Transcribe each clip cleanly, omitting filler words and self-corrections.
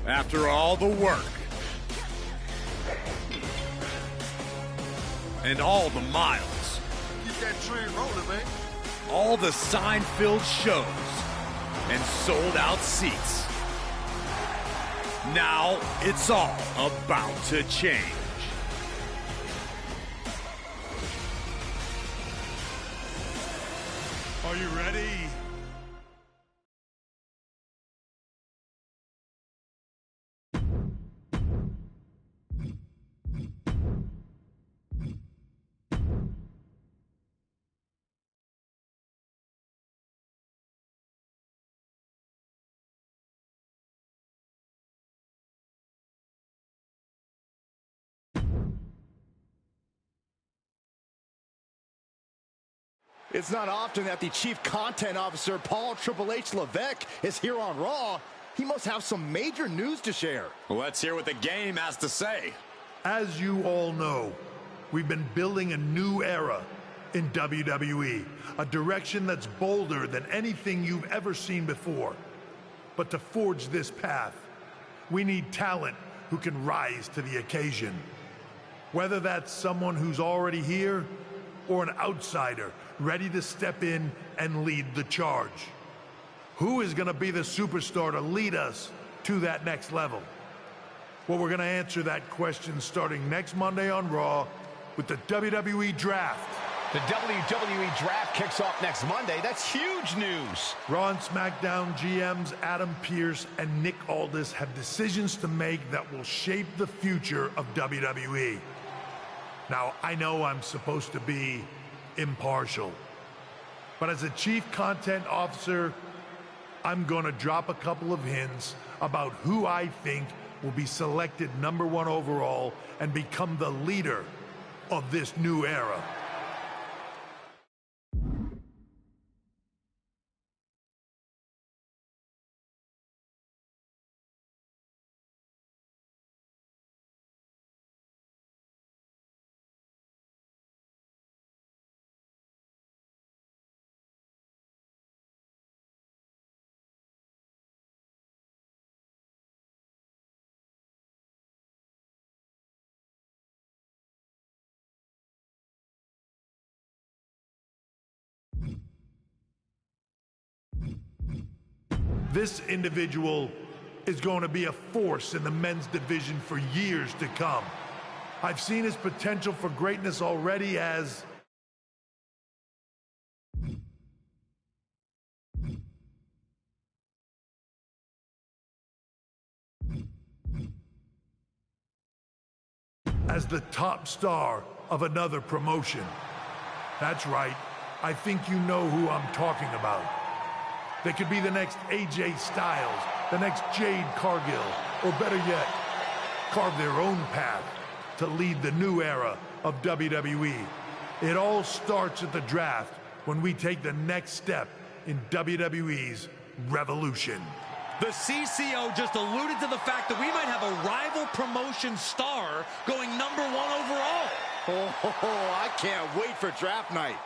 After all the work and all the miles, Get that train rolling, man. all the sign-filled shows and sold-out seats. Now it's all about to change. Are you ready? It's not often that the Chief Content Officer, Paul Triple H Levesque, is here on Raw. He must have some major news to share. Let's hear what the game has to say. As you all know, we've been building a new era in WWE, a direction that's bolder than anything you've ever seen before. But to forge this path, we need talent who can rise to the occasion. Whether that's someone who's already here or an outsider ready to step in and lead the charge. Who is going to be the superstar to lead us to that next level? Well, we're going to answer that question starting next Monday on Raw with the WWE Draft. The WWE Draft kicks off next Monday. That's huge news. Raw and SmackDown GMs Adam Pearce and Nick Aldis have decisions to make that will shape the future of WWE. Now, I know I'm supposed to be impartial, but as a Chief Content Officer, I'm going to drop a couple of hints about who I think will be selected #1 overall and become the leader of this new era. This individual is going to be a force in the men's division for years to come. I've seen his potential for greatness already as the top star of another promotion. That's right. I think you know who I'm talking about. They could be the next AJ Styles, the next Jade Cargill, or better yet, carve their own path to lead the new era of WWE. It all starts at the draft when we take the next step in WWE's revolution. The CCO just alluded to the fact that we might have a rival promotion star going #1 overall. Oh, I can't wait for draft night.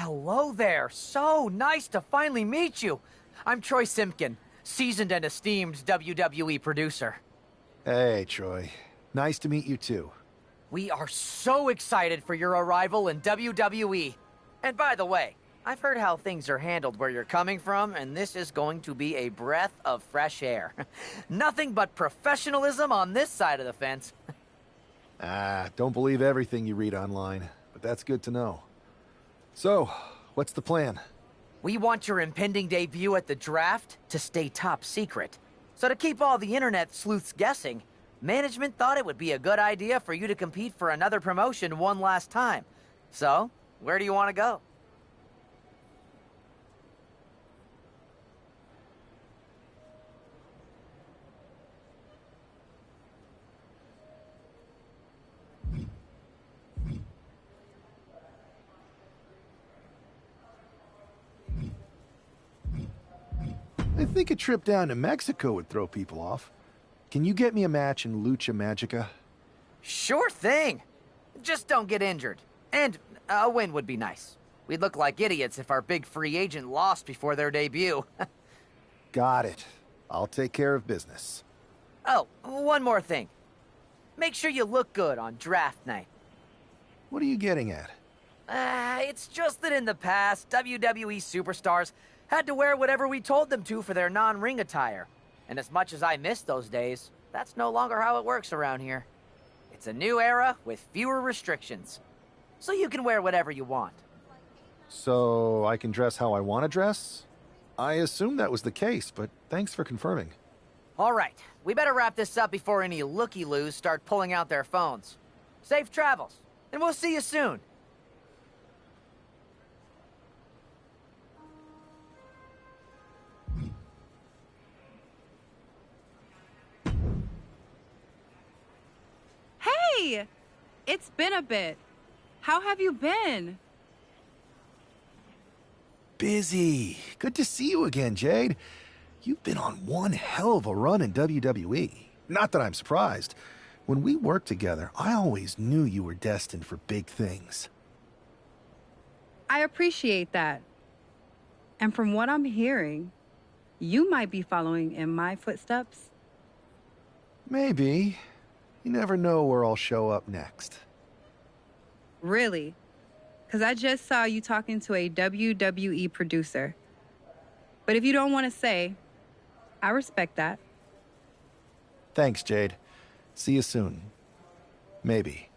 Hello there. So nice to finally meet you. I'm Troy Simpkin, seasoned and esteemed WWE producer. Hey, Troy. Nice to meet you, too. We are so excited for your arrival in WWE. And by the way, I've heard how things are handled where you're coming from, and this is going to be a breath of fresh air. Nothing but professionalism on this side of the fence. Don't believe everything you read online, but that's good to know. So, what's the plan? We want your impending debut at the draft to stay top secret. So to keep all the internet sleuths guessing, management thought it would be a good idea for you to compete for another promotion one last time. So, where do you want to go? I think a trip down to Mexico would throw people off. Can you get me a match in Lucha Magica? Sure thing. Just don't get injured. And a win would be nice. We'd look like idiots if our big free agent lost before their debut. Got it. I'll take care of business. Oh, one more thing. Make sure you look good on draft night. What are you getting at? It's just that in the past, WWE superstars had to wear whatever we told them to for their non-ring attire. And as much as I miss those days, that's no longer how it works around here. It's a new era with fewer restrictions. So you can wear whatever you want. So I can dress how I want to dress? I assumed that was the case, but thanks for confirming. All right, we better wrap this up before any looky-loos start pulling out their phones. Safe travels, and we'll see you soon. Hey! It's been a bit. How have you been? Busy. Good to see you again, Jade. You've been on one hell of a run in WWE. Not that I'm surprised. When we worked together, I always knew you were destined for big things. I appreciate that. And from what I'm hearing, you might be following in my footsteps. Maybe. You never know where I'll show up next. Really? Because I just saw you talking to a WWE producer. But if you don't want to say, I respect that. Thanks, Jade. See you soon. Maybe.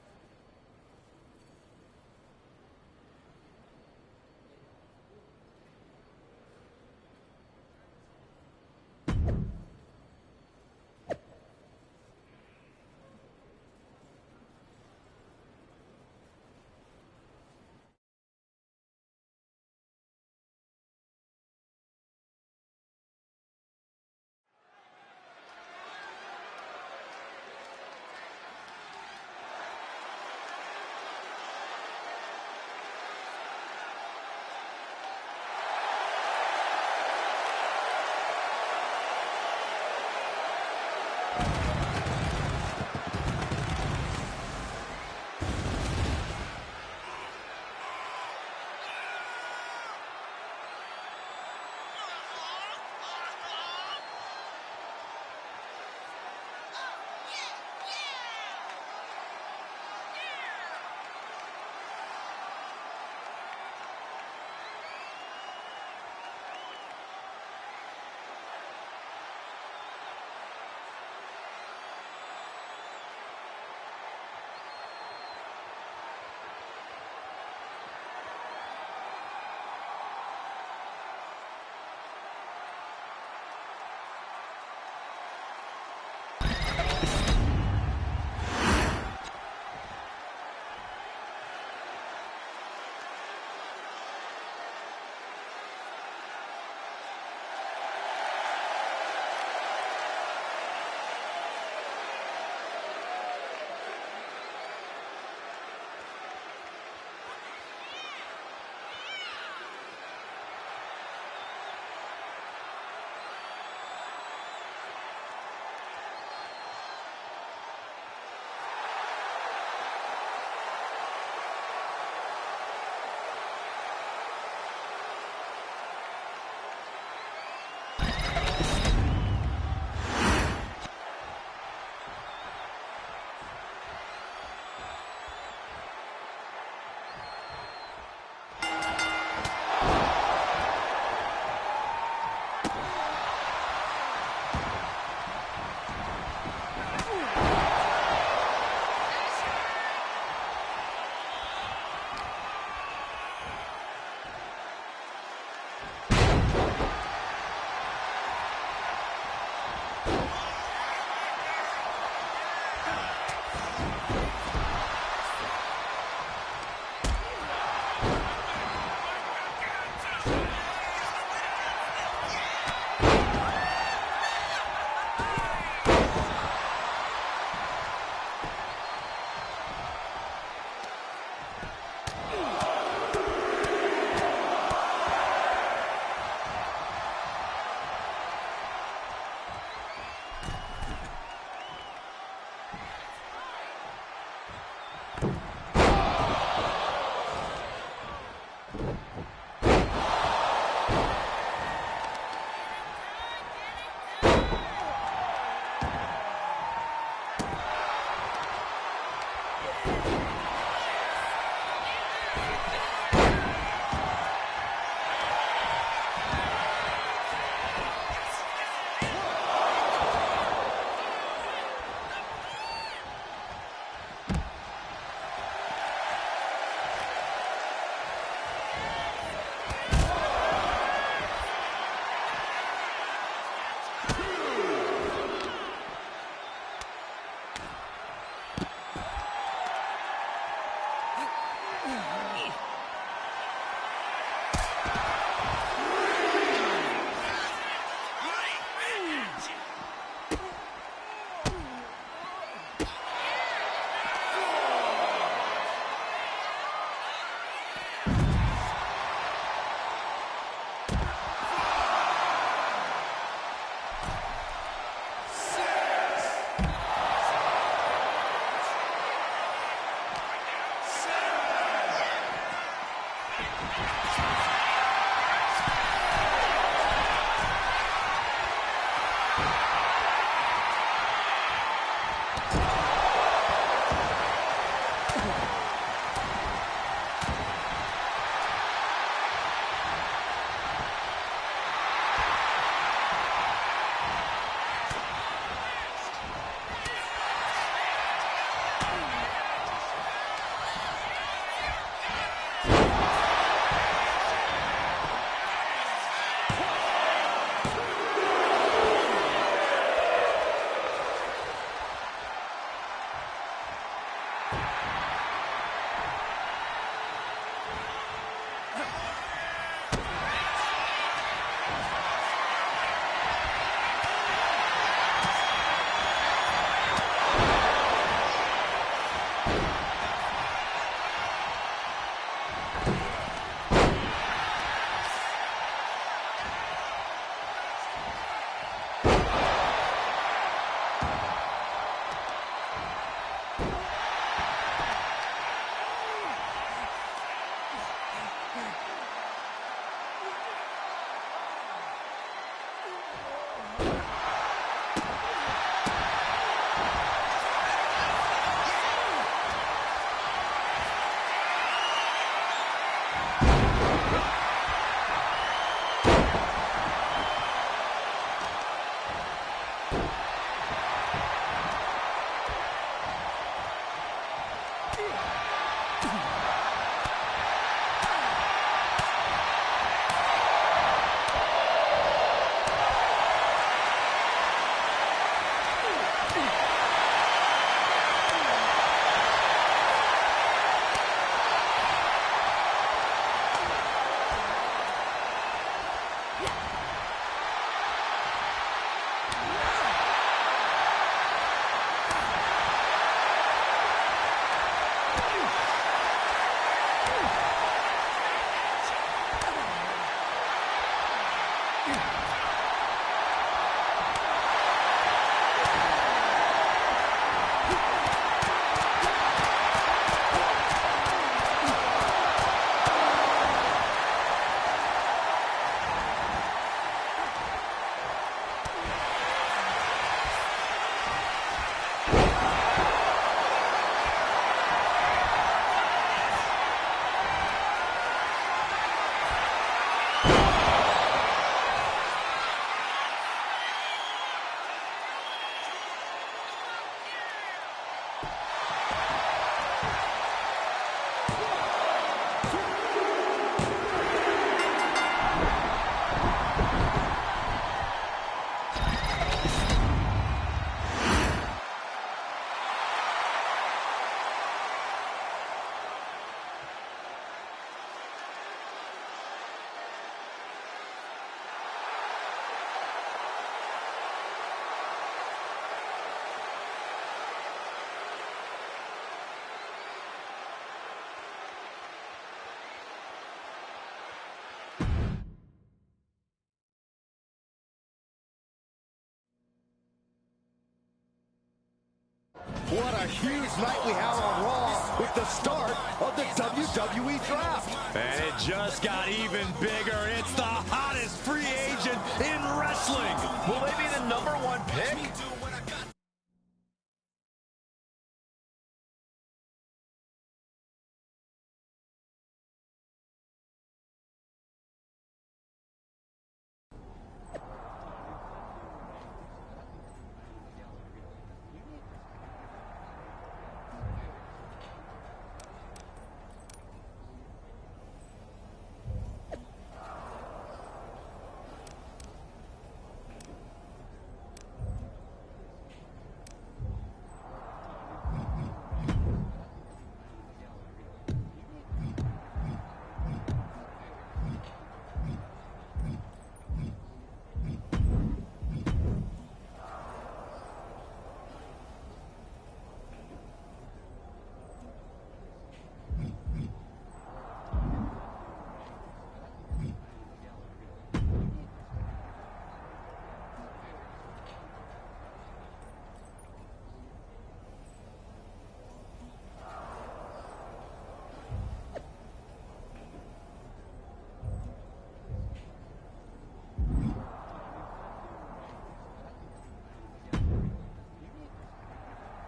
What a huge night we have on Raw with the start of the WWE Draft. And it just got even bigger. It's the hottest free agent in wrestling. Will they be the #1 pick?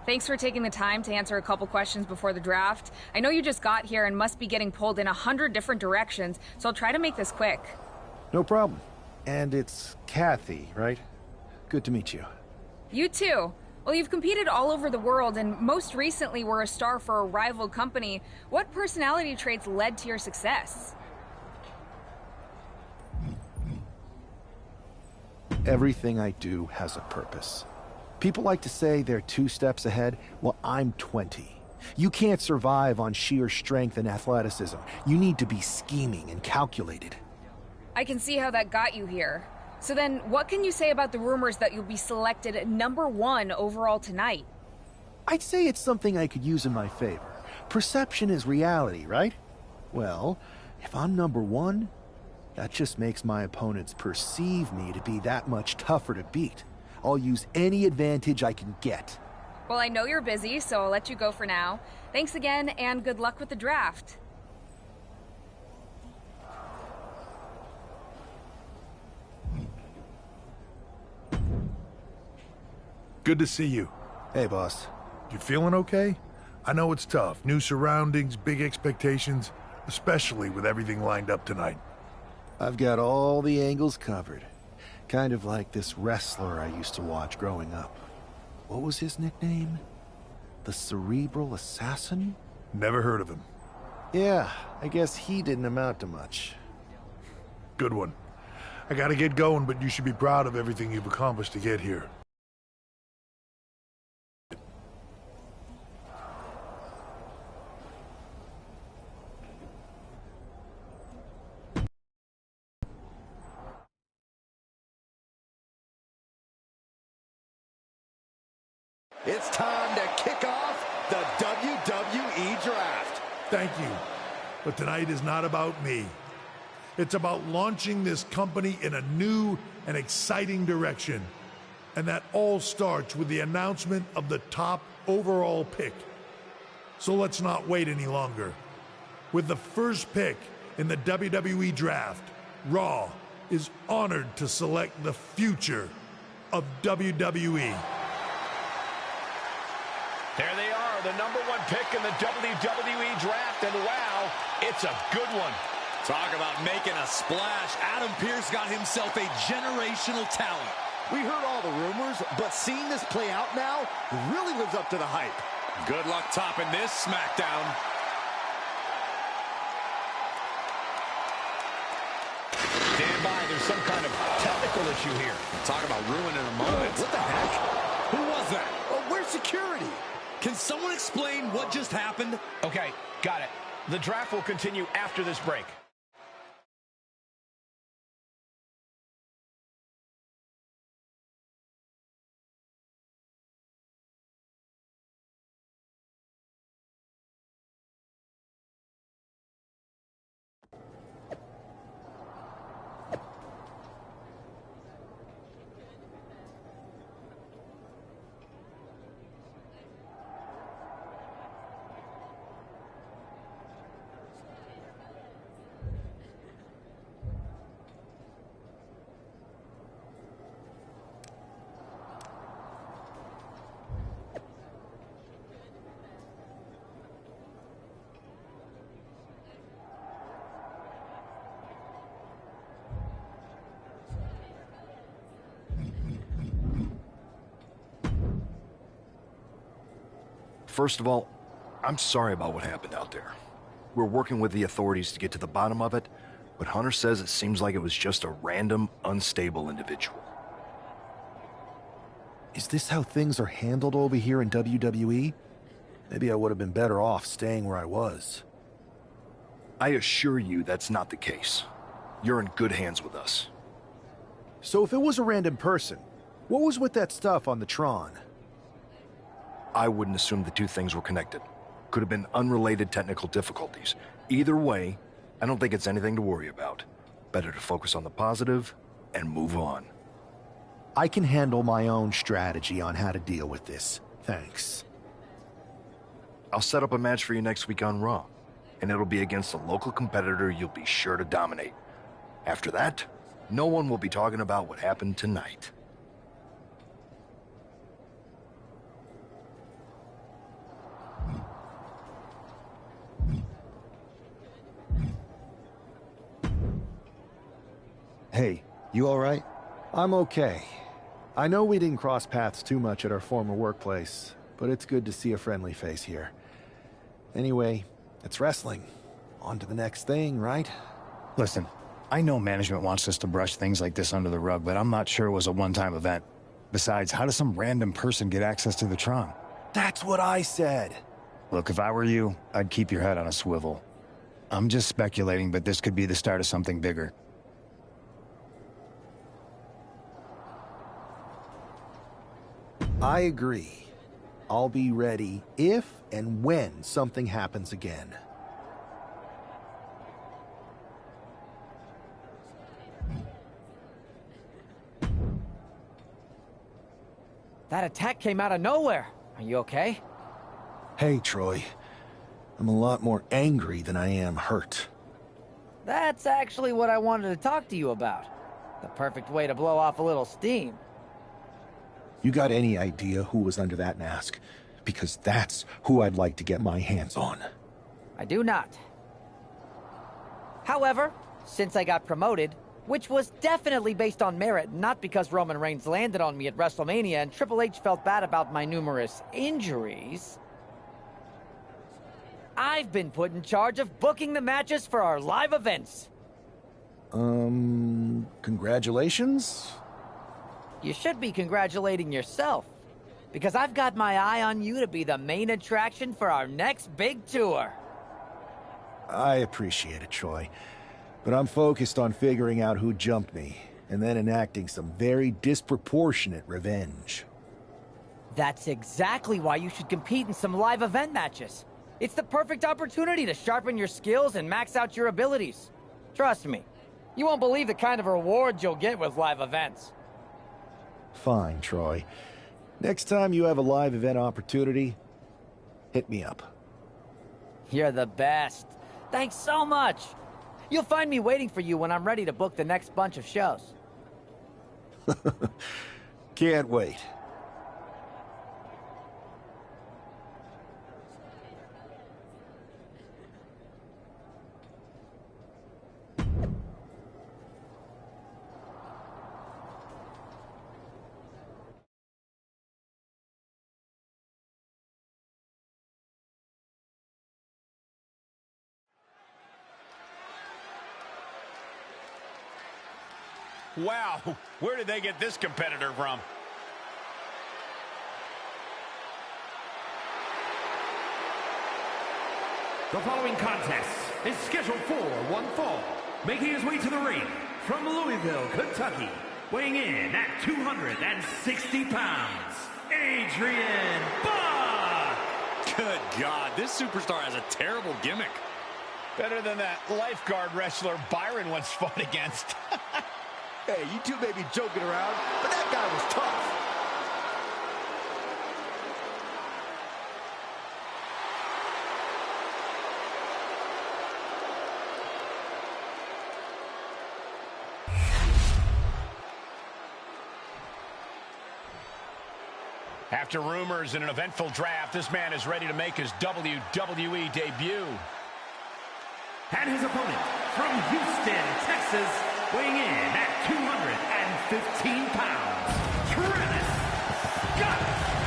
Thanks for taking the time to answer a couple questions before the draft. I know you just got here and must be getting pulled in 100 different directions, so I'll try to make this quick. No problem. And it's Kathy, right? Good to meet you. You too. Well, you've competed all over the world and most recently were a star for a rival company. What personality traits led to your success? everything I do has a purpose. People like to say they're 2 steps ahead. Well, I'm 20. You can't survive on sheer strength and athleticism. You need to be scheming and calculated. I can see how that got you here. So then, what can you say about the rumors that you'll be selected #1 overall tonight? I'd say it's something I could use in my favor. Perception is reality, right? Well, if I'm #1, that just makes my opponents perceive me to be that much tougher to beat. I'll use any advantage I can get. Well, I know you're busy, so I'll let you go for now. Thanks again, and good luck with the draft. Good to see you. Hey, boss. You feeling okay? I know it's tough. New surroundings, big expectations, especially with everything lined up tonight. I've got all the angles covered. Kind of like this wrestler I used to watch growing up. What was his nickname? The Cerebral Assassin? Never heard of him. Yeah, I guess he didn't amount to much. Good one. I gotta get going, but you should be proud of everything you've accomplished to get here. It's time to kick off the WWE Draft. Thank you. But tonight is not about me. It's about launching this company in a new and exciting direction. And that all starts with the announcement of the top overall pick. So let's not wait any longer. With the first pick in the WWE Draft, Raw is honored to select the future of WWE. There they are, the #1 pick in the WWE Draft, and wow, it's a good one. Talk about making a splash. Adam Pearce got himself a generational talent. We heard all the rumors, but seeing this play out now really lives up to the hype. Good luck topping this SmackDown. Stand by, there's some kind of technical issue here. Talk about ruining a moment. What the heck? Who was that? Oh, where's security? Can someone explain what just happened? Okay, got it. The draft will continue after this break. First of all, I'm sorry about what happened out there. We're working with the authorities to get to the bottom of it, but Hunter says it seems like it was just a random, unstable individual. Is this how things are handled over here in WWE? Maybe I would have been better off staying where I was. I assure you that's not the case. You're in good hands with us. So if it was a random person, what was with that stuff on the Tron? I wouldn't assume the two things were connected. Could have been unrelated technical difficulties. Either way, I don't think it's anything to worry about. Better to focus on the positive and move on. I can handle my own strategy on how to deal with this. Thanks. I'll set up a match for you next week on Raw, and it'll be against a local competitor you'll be sure to dominate. After that, no one will be talking about what happened tonight. Hey, you all right? I'm okay. I know we didn't cross paths too much at our former workplace, but it's good to see a friendly face here. Anyway, it's wrestling. On to the next thing, right? Listen, I know management wants us to brush things like this under the rug, but I'm not sure it was a one-time event. Besides, how does some random person get access to the Tron? That's what I said. Look, if I were you, I'd keep your head on a swivel. I'm just speculating, but this could be the start of something bigger. I agree. I'll be ready if and when something happens again. That attack came out of nowhere. Are you okay? Hey, Troy. I'm a lot more angry than I am hurt. That's actually what I wanted to talk to you about. The perfect way to blow off a little steam. You got any idea who was under that mask? Because that's who I'd like to get my hands on. I do not. However, since I got promoted, which was definitely based on merit, not because Roman Reigns landed on me at WrestleMania and Triple H felt bad about my numerous injuries, I've been put in charge of booking the matches for our live events. Congratulations? You should be congratulating yourself, because I've got my eye on you to be the main attraction for our next big tour. I appreciate it, Troy. But I'm focused on figuring out who jumped me, and then enacting some very disproportionate revenge. That's exactly why you should compete in some live event matches. It's the perfect opportunity to sharpen your skills and max out your abilities. Trust me, you won't believe the kind of rewards you'll get with live events. Fine, Troy. Next time you have a live event opportunity, hit me up. You're the best. Thanks so much. You'll find me waiting for you when I'm ready to book the next bunch of shows. Can't wait. Wow, where did they get this competitor from? The following contest is scheduled for one fall. Making his way to the ring from Louisville, Kentucky, weighing in at 260 pounds, Adrian Buck! Good God, this superstar has a terrible gimmick. Better than that lifeguard wrestler Byron once fought against. Hey, you two may be joking around, but that guy was tough. After rumors and an eventful draft, this man is ready to make his WWE debut. And his opponent from Houston, Texas, weighing in at 215 pounds, Travis Scott.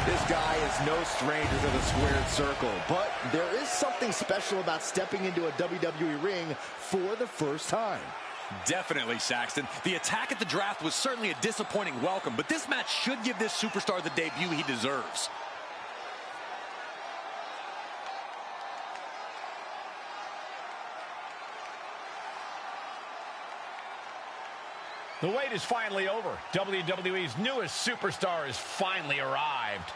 This guy is no stranger to the squared circle, but there is something special about stepping into a WWE ring for the first time. Definitely, Saxton. The attack at the draft was certainly a disappointing welcome, but this match should give this superstar the debut he deserves. The wait is finally over. WWE's newest superstar has finally arrived.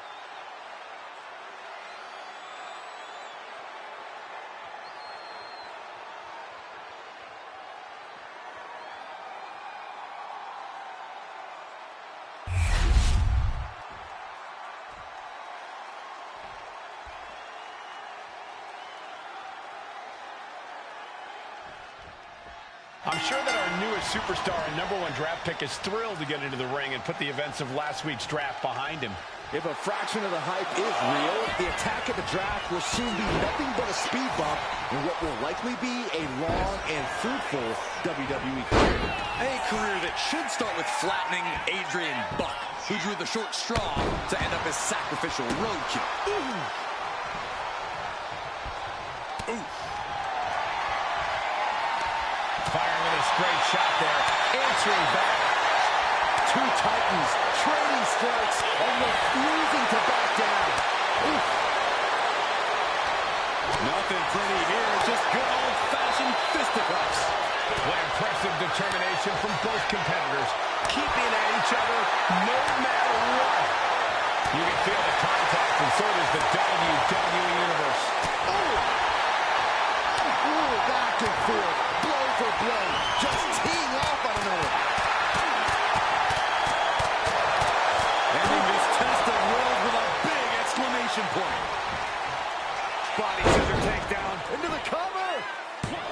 I'm sure that our newest superstar and #1 draft pick is thrilled to get into the ring and put the events of last week's draft behind him. If a fraction of the hype is real, the attack at the draft will soon be nothing but a speed bump in what will likely be a long and fruitful WWE career. A career that should start with flattening Adrian Buck, who drew the short straw to end up as sacrificial roadkill. Firing with his great shot there. Answering back. Two Titans trading strikes and refusing to back down. Oof. Nothing pretty here, just good old-fashioned fisticuffs. What impressive determination from both competitors, keeping at each other no matter what. You can feel the contact, and so does the WWE Universe. Oh! Ooh, back and forth, blow for blow, just teeing off on another. Ending this test of wills with a big exclamation point. Body scissor takedown. Into the cover.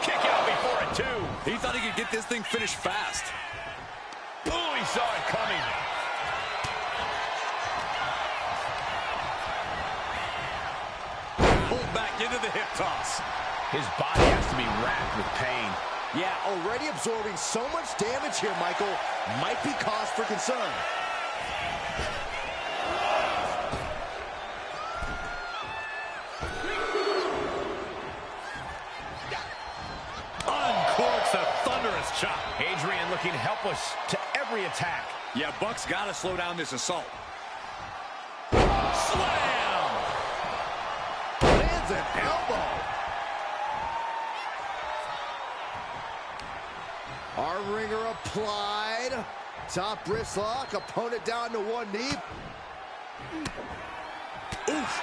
Kick out before it, too. He thought he could get this thing finished fast. Oh, he saw it coming. Pulled back into the hip toss. His body has to be racked with pain. Yeah, already absorbing so much damage here, Michael. Might be cause for concern. Uncorks a thunderous chop. Adrian looking helpless to every attack. Yeah, Buck's got to slow down this assault. Slam! Lands an elbow. Arm wringer applied. Top wrist lock. Opponent down to one knee. Oof.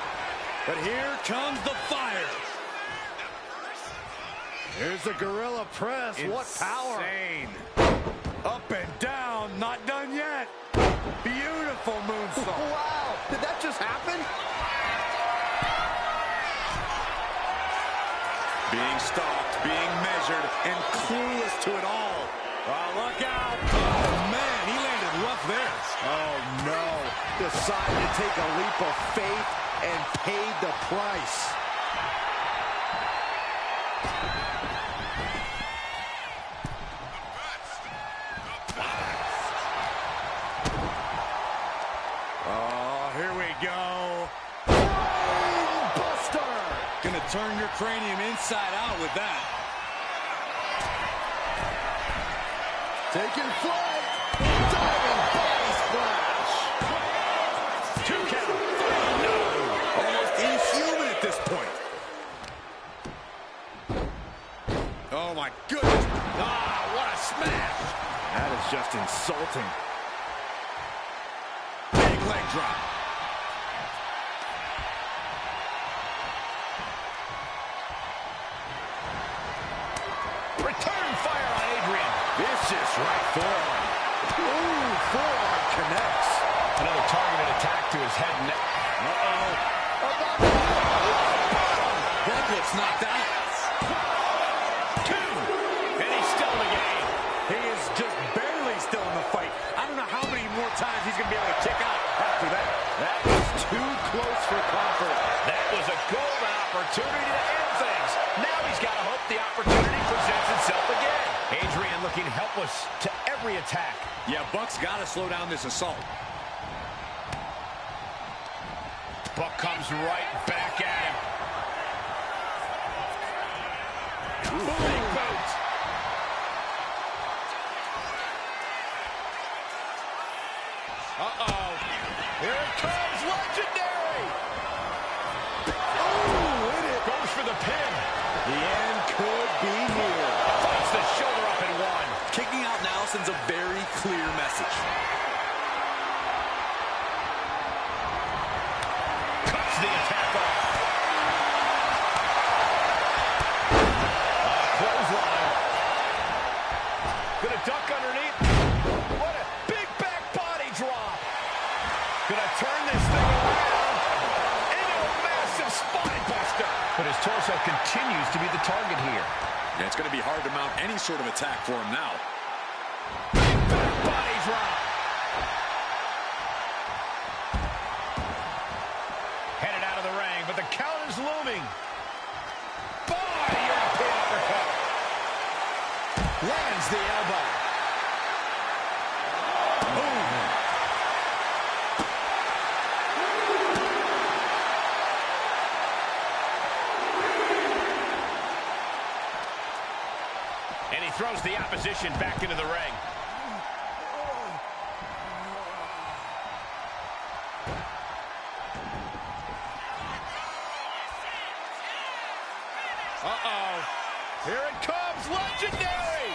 But here comes the fire. Here's the gorilla press. Insane. What power. Up and down. Not done yet. Beautiful moonsault. Wow. Did that just happen? Being stalked, being measured, and clueless to it all. Look out. Oh, man, he landed rough there. Oh, no. Decided to take a leap of faith and paid the price. Oh, here we go. Buster. Gonna turn your cranium inside out with that. Taking flight. Diving body splash. 2 count. No. Almost inhuman at this point. Oh, my goodness. Ah, what a smash. That is just insulting. Big leg drop. Return fire on Adrian. Vicious right forearm. Ooh, forearm connects. Another targeted attack to his head and neck. That gets knocked out. 2. And he's still in the game. He is just barely still in the fight. I don't know how many more times he's going to be able to kick out after that. That was too close for comfort. That was a golden opportunity to end things. Now he's got to hope the opportunity presents itself again. Adrian looking helpless to every attack. Yeah, Buck's got to slow down this assault. Buck comes right back at him. Big boot. Uh-oh. Here it comes, legendary. Oh, hit it. Goes for the pin. The end could be near. Fights the shoulder up and one. Kicking out now sends a very clear message. Cuts the attack off. Clothesline. Gonna duck underneath. What a big back body drop. Gonna turn this thing around into a massive spine buster. But his torso continues to be the target here. Yeah, it's going to be hard to mount any sort of attack for him now. Back body drop. Headed out of the ring, but the count is looming. Body European uppercut. Lands the elbow. Boom. And he throws throws the opposition back into the ring. Uh-oh. Here it comes, legendary!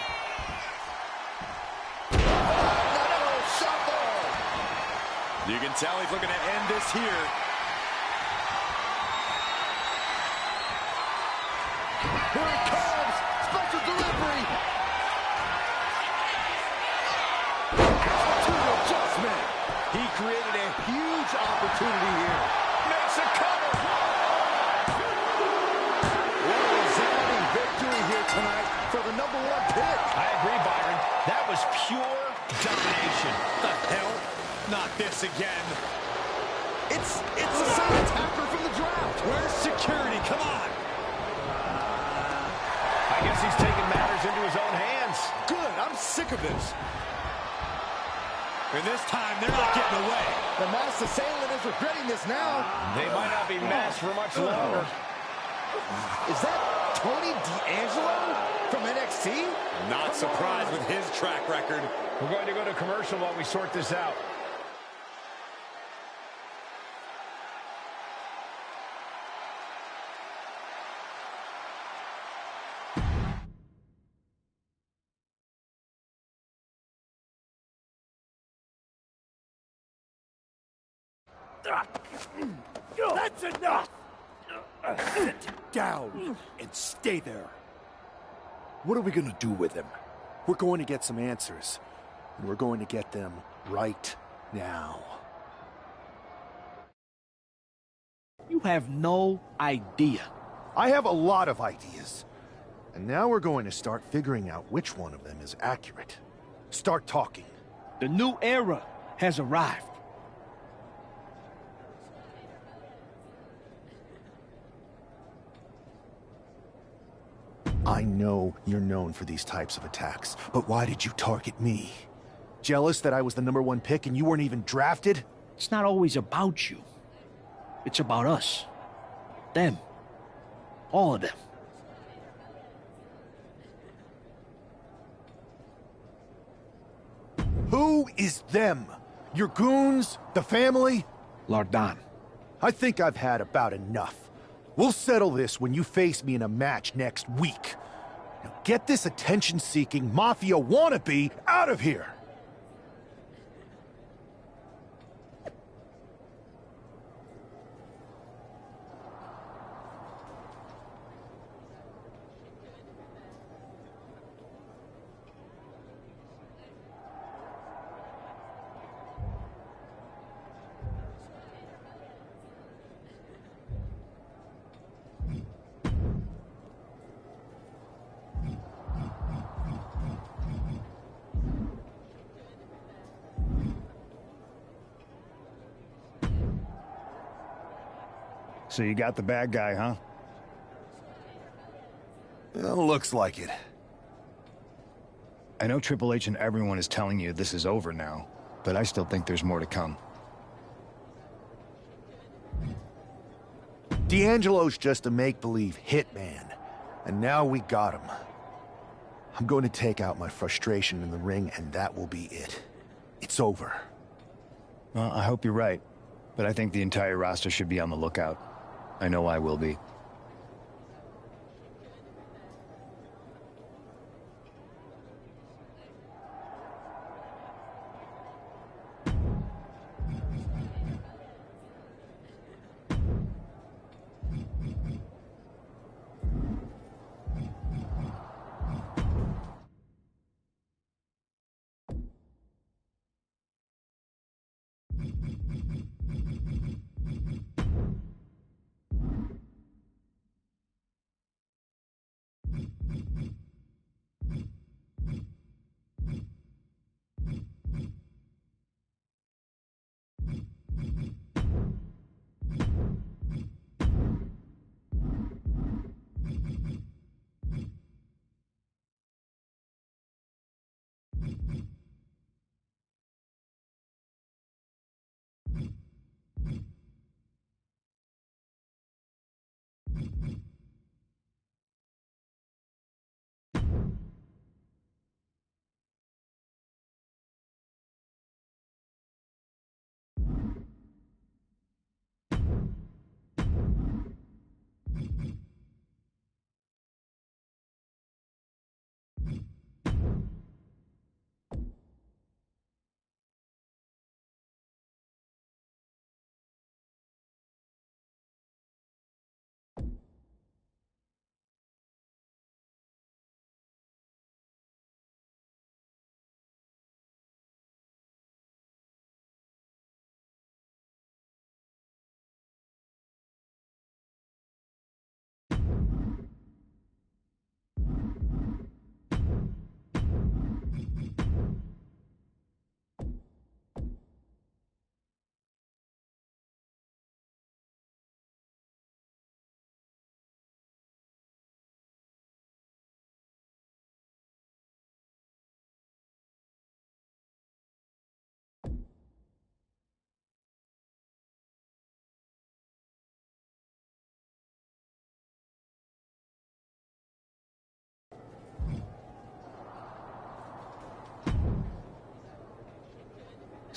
Oh, shuffle! You can tell he's looking to end this here. Here it comes! Special delivery! Attitude adjustment! He created a huge opportunity here. Makes a cover! What a resounding victory here tonight for the #1 pick. I agree, Byron. That was pure domination. The hell? Not this again. It's the same attacker from the draft. Where's security? Come on. I guess he's taking matters into his own hands. Good. I'm sick of this. And this time, they're not getting away. The masked assailant is regretting this now. They might not be masked for much longer. Is that Tony D'Angelo from NXT? Not surprised with his track record. We're going to go to commercial while we sort this out. That's enough! Sit down and stay there. What are we gonna do with him? We're going to get some answers, and we're going to get them right now. You have no idea. I have a lot of ideas. And now we're going to start figuring out which one of them is accurate. Start talking. The new era has arrived. I know you're known for these types of attacks, but why did you target me? Jealous that I was the #1 pick and you weren't even drafted? It's not always about you. It's about us. Them. All of them. Who is them? Your goons? The family? Lardan. I think I've had about enough. We'll settle this when you face me in a match next week. Now get this attention-seeking mafia wannabe out of here! So you got the bad guy, huh? Well, looks like it. I know Triple H and everyone is telling you this is over now, but I still think there's more to come. D'Angelo's just a make-believe hitman, and now we got him. I'm going to take out my frustration in the ring, and that will be it. It's over. Well, I hope you're right, but I think the entire roster should be on the lookout. I know I will be.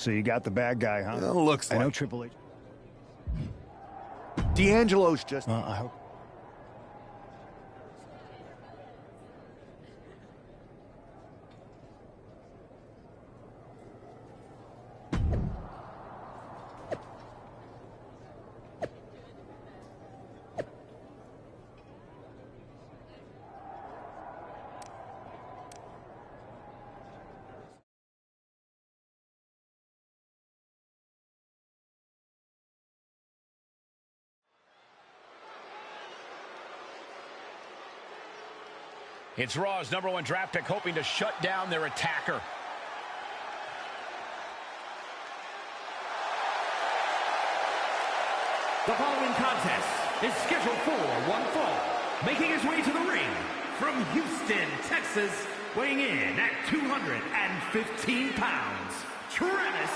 So you got the bad guy, huh? Well, looks like. I know Triple H. D'Angelo's just... I hope. It's Raw's #1 draft pick hoping to shut down their attacker. The following contest is scheduled for one fall. Making his way to the ring from Houston, Texas, weighing in at 215 pounds, Travis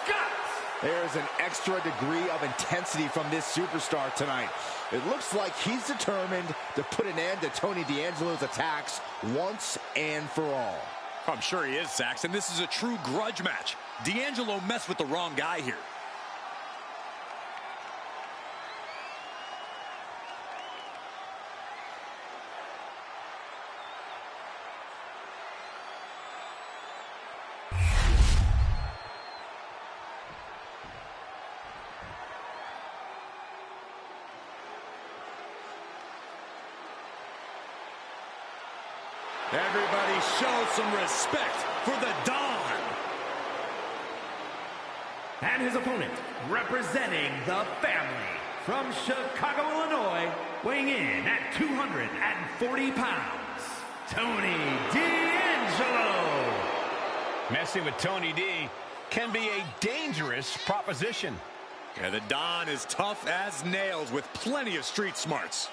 Scott. There's an extra degree of intensity from this superstar tonight. It looks like he's determined to put an end to Tony D'Angelo's attacks once and for all. I'm sure he is, Saxton. This is a true grudge match. D'Angelo messed with the wrong guy here. Everybody show some respect for the Don. And his opponent, representing the family, from Chicago, Illinois, weighing in at 240 pounds, Tony D'Angelo. Messing with Tony D can be a dangerous proposition. Yeah, the Don is tough as nails with plenty of street smarts.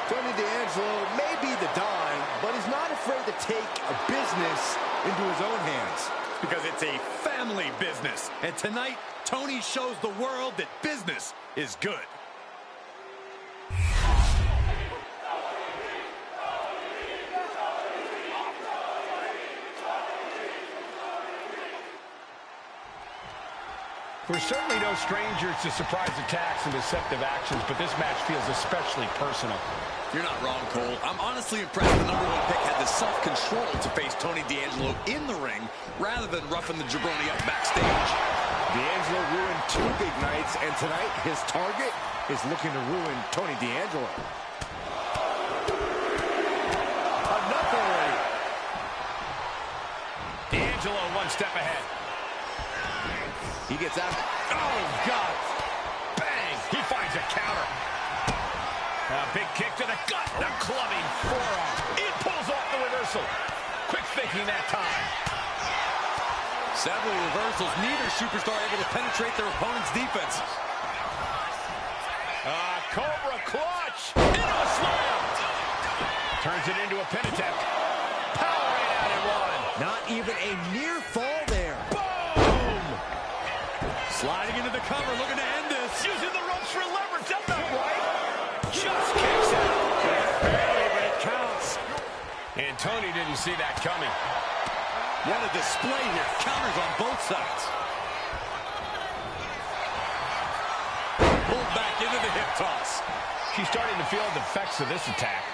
Tony D'Angelo may be the Don, but he's not afraid to take a business into his own hands. Because it's a family business. And tonight, Tony shows the world that business is good. We're certainly no strangers to surprise attacks and deceptive actions, but this match feels especially personal. You're not wrong, Cole. I'm honestly impressed the #1 pick had the self-control to face Tony D'Angelo in the ring rather than roughing the jabroni up backstage. D'Angelo ruined 2 big nights, and tonight his target is looking to ruin Tony D'Angelo. Enough already. D'Angelo one step ahead. He gets out. Oh, God. Bang. He finds a counter. A big kick to the gut. The clubbing forearm. It pulls off the reversal. Quick thinking that time. Several reversals. Neither superstar able to penetrate their opponent's defense. Cobra clutch. Into a slam. Turns it into a pin attempt. Powering out at one. Not even a near fall there. Sliding into the cover, looking to end this. Using the ropes for leverage. That's not right. Just kicks out. Barely, but it counts. And Tony didn't see that coming. What a display here. Counters on both sides. Pulled back into the hip toss. She's starting to feel the effects of this attack.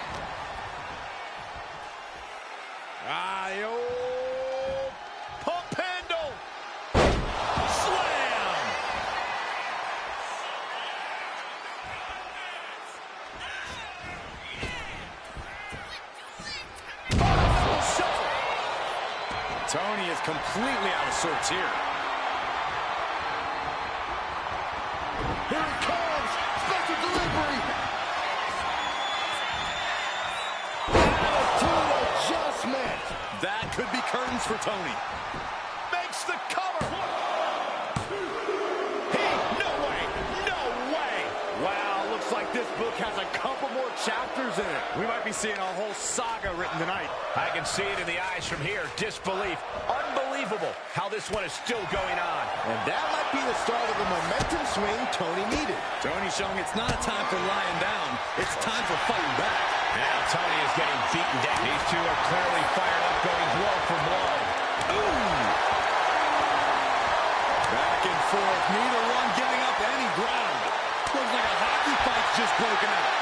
Pump handle. Tony is completely out of sorts here. Here it comes! Special delivery! Attitude adjustment! That could be curtains for Tony. Makes the cover! No way! No way! Wow, looks like this book has a couple more chapters in it. We might be seeing a whole saga written tonight. I can see it in the eyes from here. Disbelief. Unbelievable. how this one is still going on. And that might be the start of the momentum swing Tony needed. Tony showing it's not a time for lying down. It's time for fighting back. Now Tony is getting beaten down. These two are clearly fired up, going blow for blow. Ooh! Back and forth, neither one giving up any ground. Looks like a hockey fight's just broken out.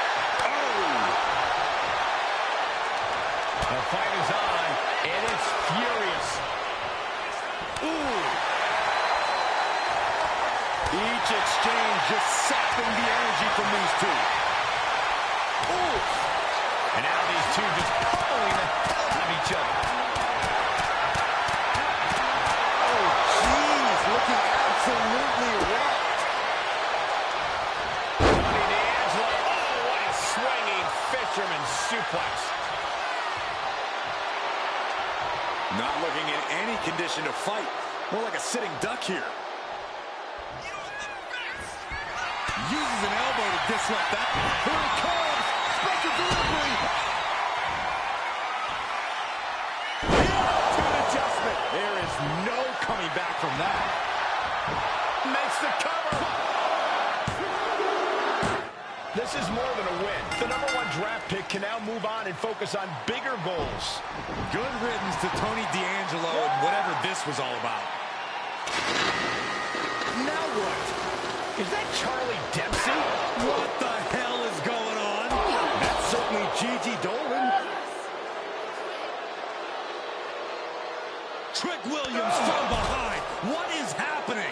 Oh! The fight is on, and it's furious. Ooh! Each exchange just sapping the energy from these two. Ooh! And now these two just pummeling the hell out of each other. Oh, jeez, looking absolutely wrecked. Tony D'Angelo, oh, what a swinging fisherman suplex. Not looking in any condition to fight. More like a sitting duck here. Uses an elbow to disrupt that. Here it comes. Special delivery. Attitude adjustment. There is no coming back from that. Makes the cover. This is more than a win. The #1 draft pick can now move on and focus on bigger goals. Good riddance to Tony D'Angelo and whatever this was all about. Now what? Is that Charlie Dempsey? What the hell is going on? That's certainly Gigi Dolan. Trick Williams from behind. What is happening?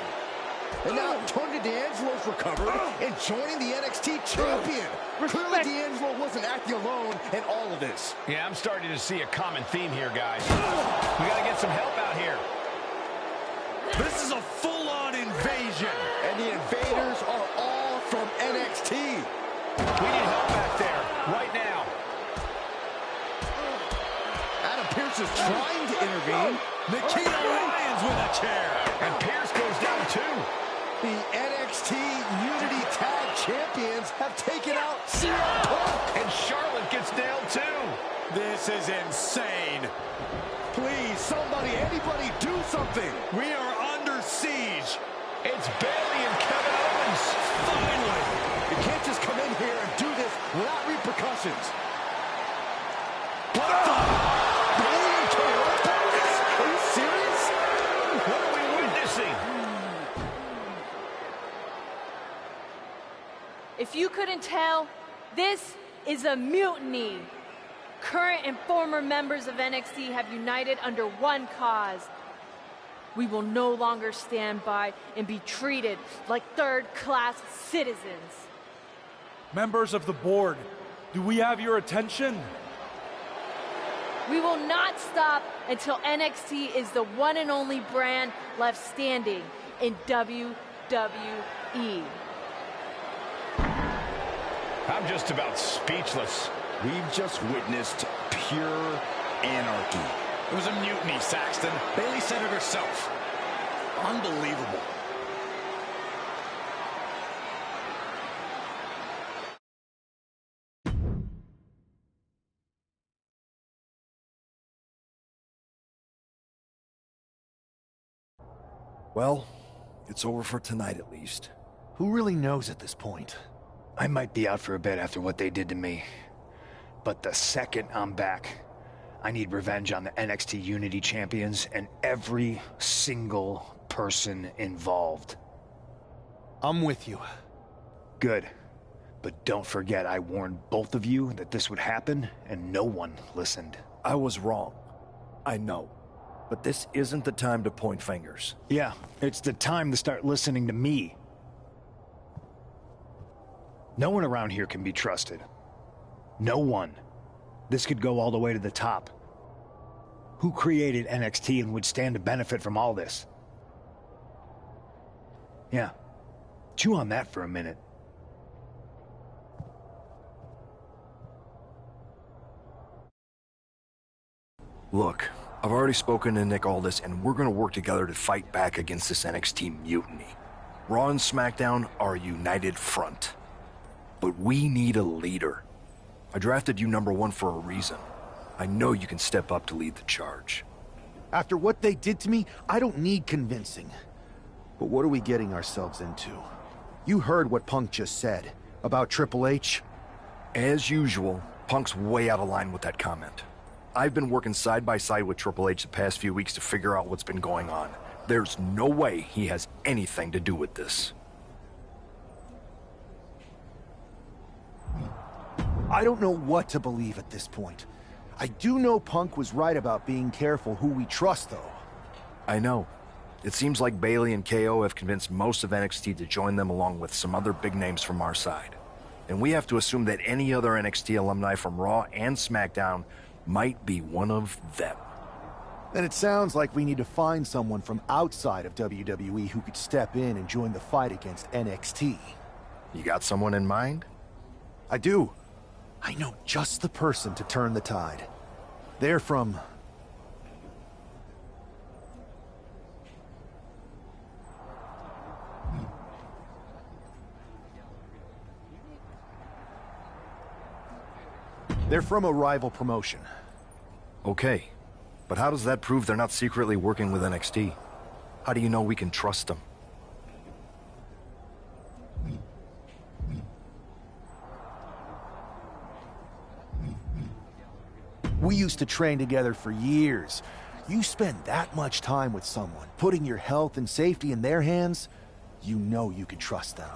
And now Tony D'Angelo's recovered and joining the NXT champion. Clearly D'Angelo wasn't acting alone in all of this. Yeah, I'm starting to see a common theme here, guys. We got to get some help out here. This is a full-on invasion. And the invaders are all from NXT. We need help back there, right now. Adam Pearce is trying to intervene. Nikita Lyons with a chair. And Pearce goes down too. The NXT Unity Tag Champions have taken out CM Punk. And Charlotte gets nailed too. This is insane. Please, somebody, anybody, do something. We are under siege. It's Bayley and Kevin Owens. Finally. You can't just come in here and do this without repercussions. What the? Bayley and KO? Are you serious? What are we witnessing? If you couldn't tell, this is a mutiny. Current and former members of NXT have united under one cause. We will no longer stand by and be treated like third-class citizens. Members of the board, do we have your attention? We will not stop until NXT is the one and only brand left standing in WWE. I'm just about speechless. We've just witnessed pure anarchy. It was a mutiny, Saxton. Bayley said it herself. Unbelievable. Well, it's over for tonight at least. Who really knows at this point? I might be out for a bit after what they did to me. But the second I'm back, I need revenge on the NXT Unity Champions and every single person involved. I'm with you. Good. But don't forget I warned both of you that this would happen, and no one listened. I was wrong. I know. But this isn't the time to point fingers. Yeah, it's the time to start listening to me. No one around here can be trusted. No one. This could go all the way to the top. Who created NXT and would stand to benefit from all this? Yeah. Chew on that for a minute. Look, I've already spoken to Nick Aldis, and we're gonna work together to fight back against this NXT mutiny. Raw and SmackDown are a united front. But we need a leader. I drafted you #1 for a reason. I know you can step up to lead the charge. After what they did to me, I don't need convincing. But what are we getting ourselves into? You heard what Punk just said about Triple H? As usual, Punk's way out of line with that comment. I've been working side by side with Triple H the past few weeks to figure out what's been going on. There's no way he has anything to do with this. I don't know what to believe at this point. I do know Punk was right about being careful who we trust, though. I know. It seems like Bayley and KO have convinced most of NXT to join them along with some other big names from our side. And we have to assume that any other NXT alumni from Raw and SmackDown might be one of them. Then it sounds like we need to find someone from outside of WWE who could step in and join the fight against NXT. You got someone in mind? I do. I know just the person to turn the tide. They're from... They're from a rival promotion. Okay, but how does that prove they're not secretly working with NXT? How do you know we can trust them? We used to train together for years. You spend that much time with someone, putting your health and safety in their hands, you know you can trust them.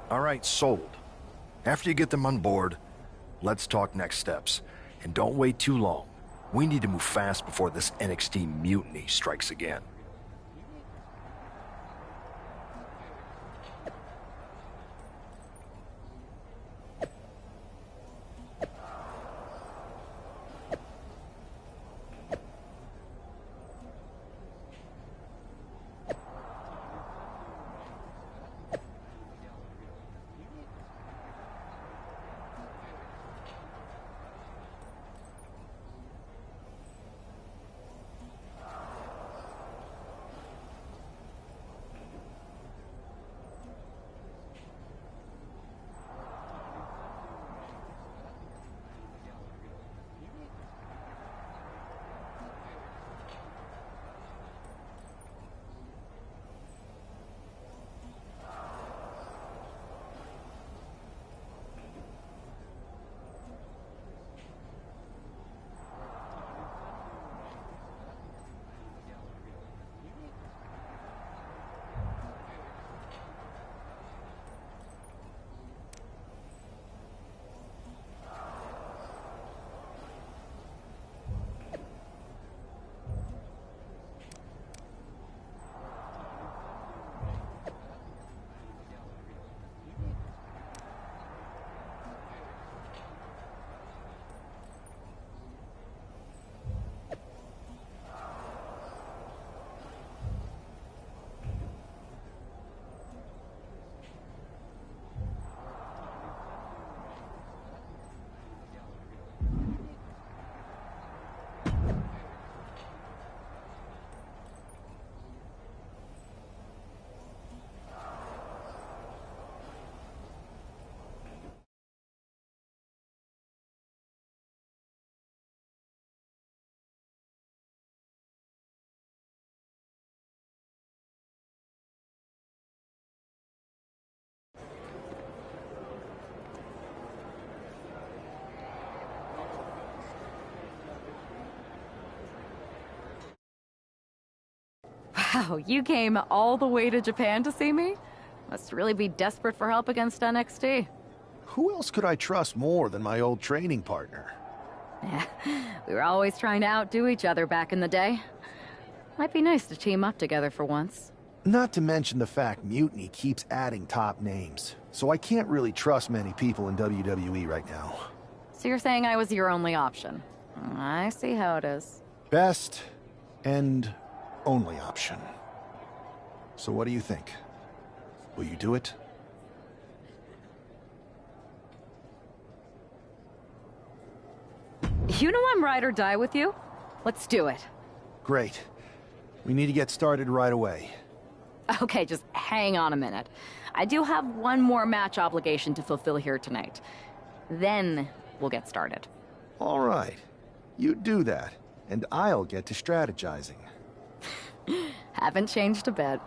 All right, sold. After you get them on board, let's talk next steps. And don't wait too long. We need to move fast before this NXT mutiny strikes again. Wow, you came all the way to Japan to see me? Must really be desperate for help against NXT. Who else could I trust more than my old training partner? Yeah, we were always trying to outdo each other back in the day. Might be nice to team up together for once. Not to mention the fact Mutiny keeps adding top names, so I can't really trust many people in WWE right now. So you're saying I was your only option? I see how it is. Best and only option. So what do you think? Will you do it? You know I'm ride or die with you. Let's do it. Great. We need to get started right away. Okay, just hang on a minute. I do have one more match obligation to fulfill here tonight. Then we'll get started. All right. You do that, and I'll get to strategizing. Haven't changed a bit.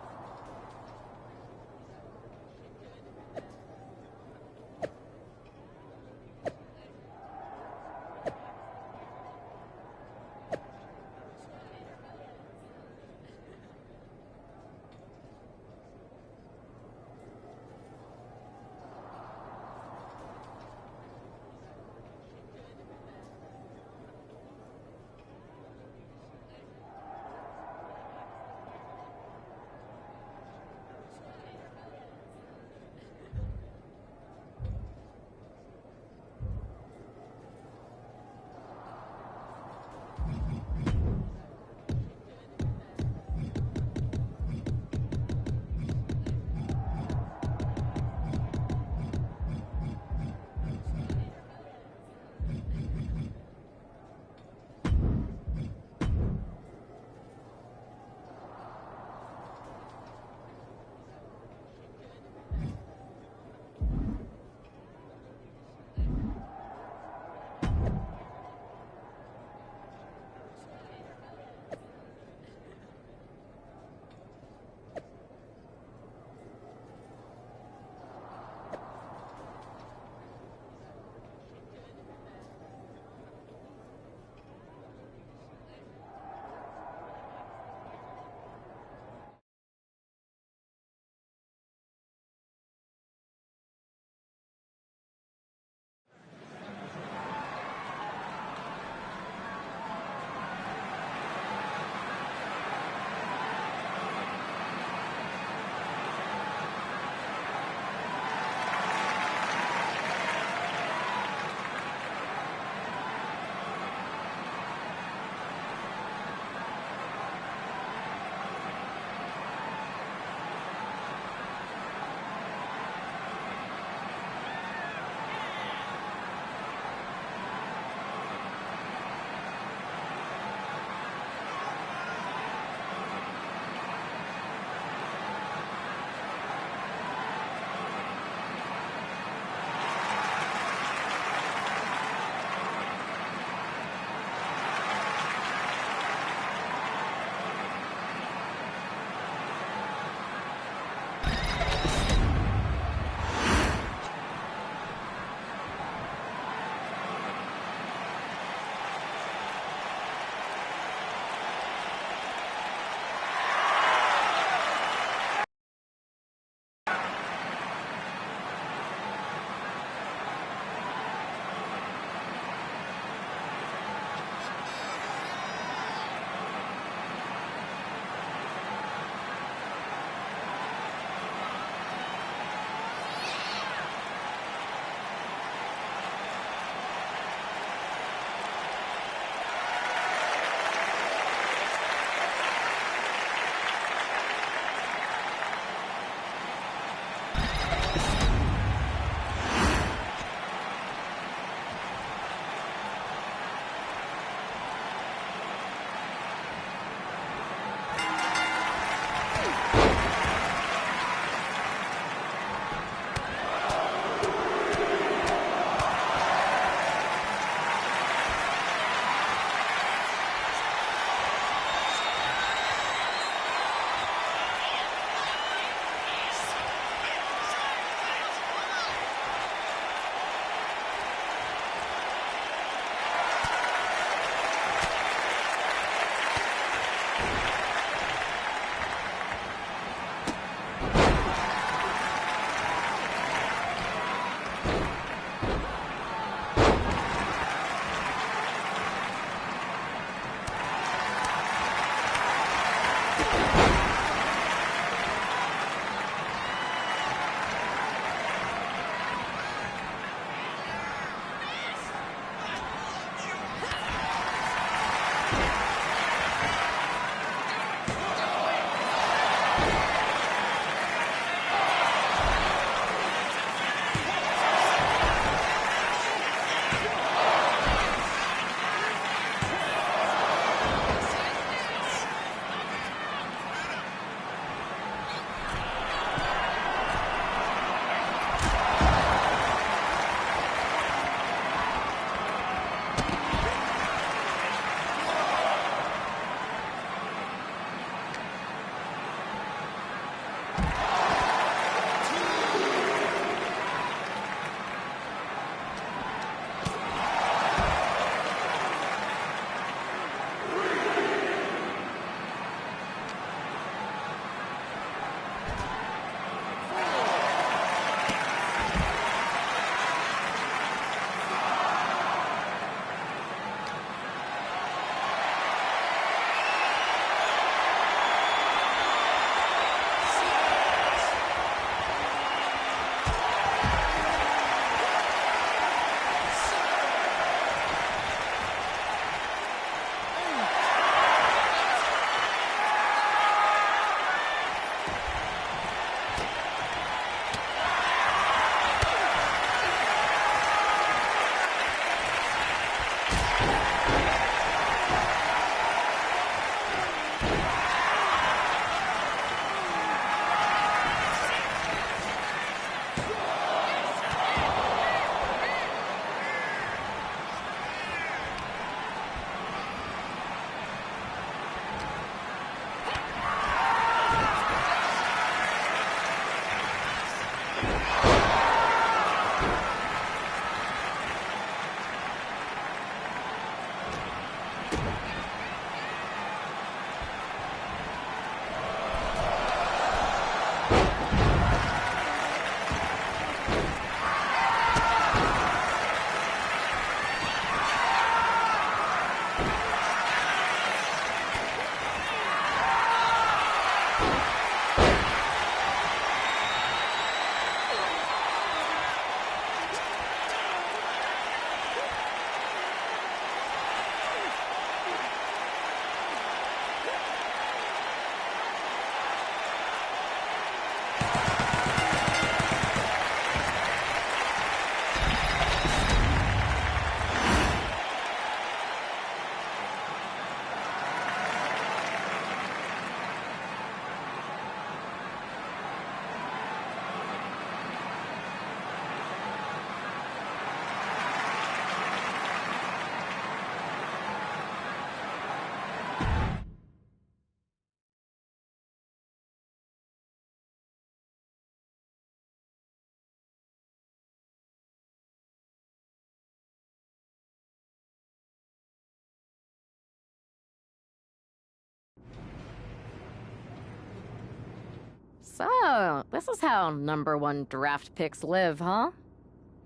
So, this is how #1 draft picks live, huh?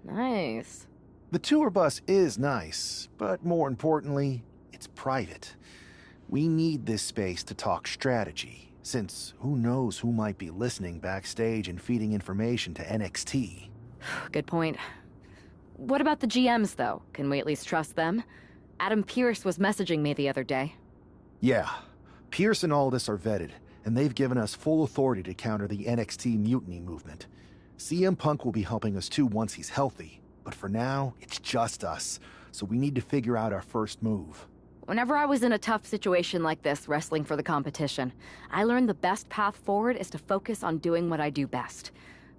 Nice. The tour bus is nice, but more importantly, it's private. We need this space to talk strategy, since who knows who might be listening backstage and feeding information to NXT. Good point. What about the GMs, though? Can we at least trust them? Adam Pearce was messaging me the other day. Yeah, Pierce and Aldis are vetted, and they've given us full authority to counter the NXT mutiny movement. CM Punk will be helping us too once he's healthy, but for now, it's just us, so we need to figure out our first move. Whenever I was in a tough situation like this, wrestling for the competition, I learned the best path forward is to focus on doing what I do best,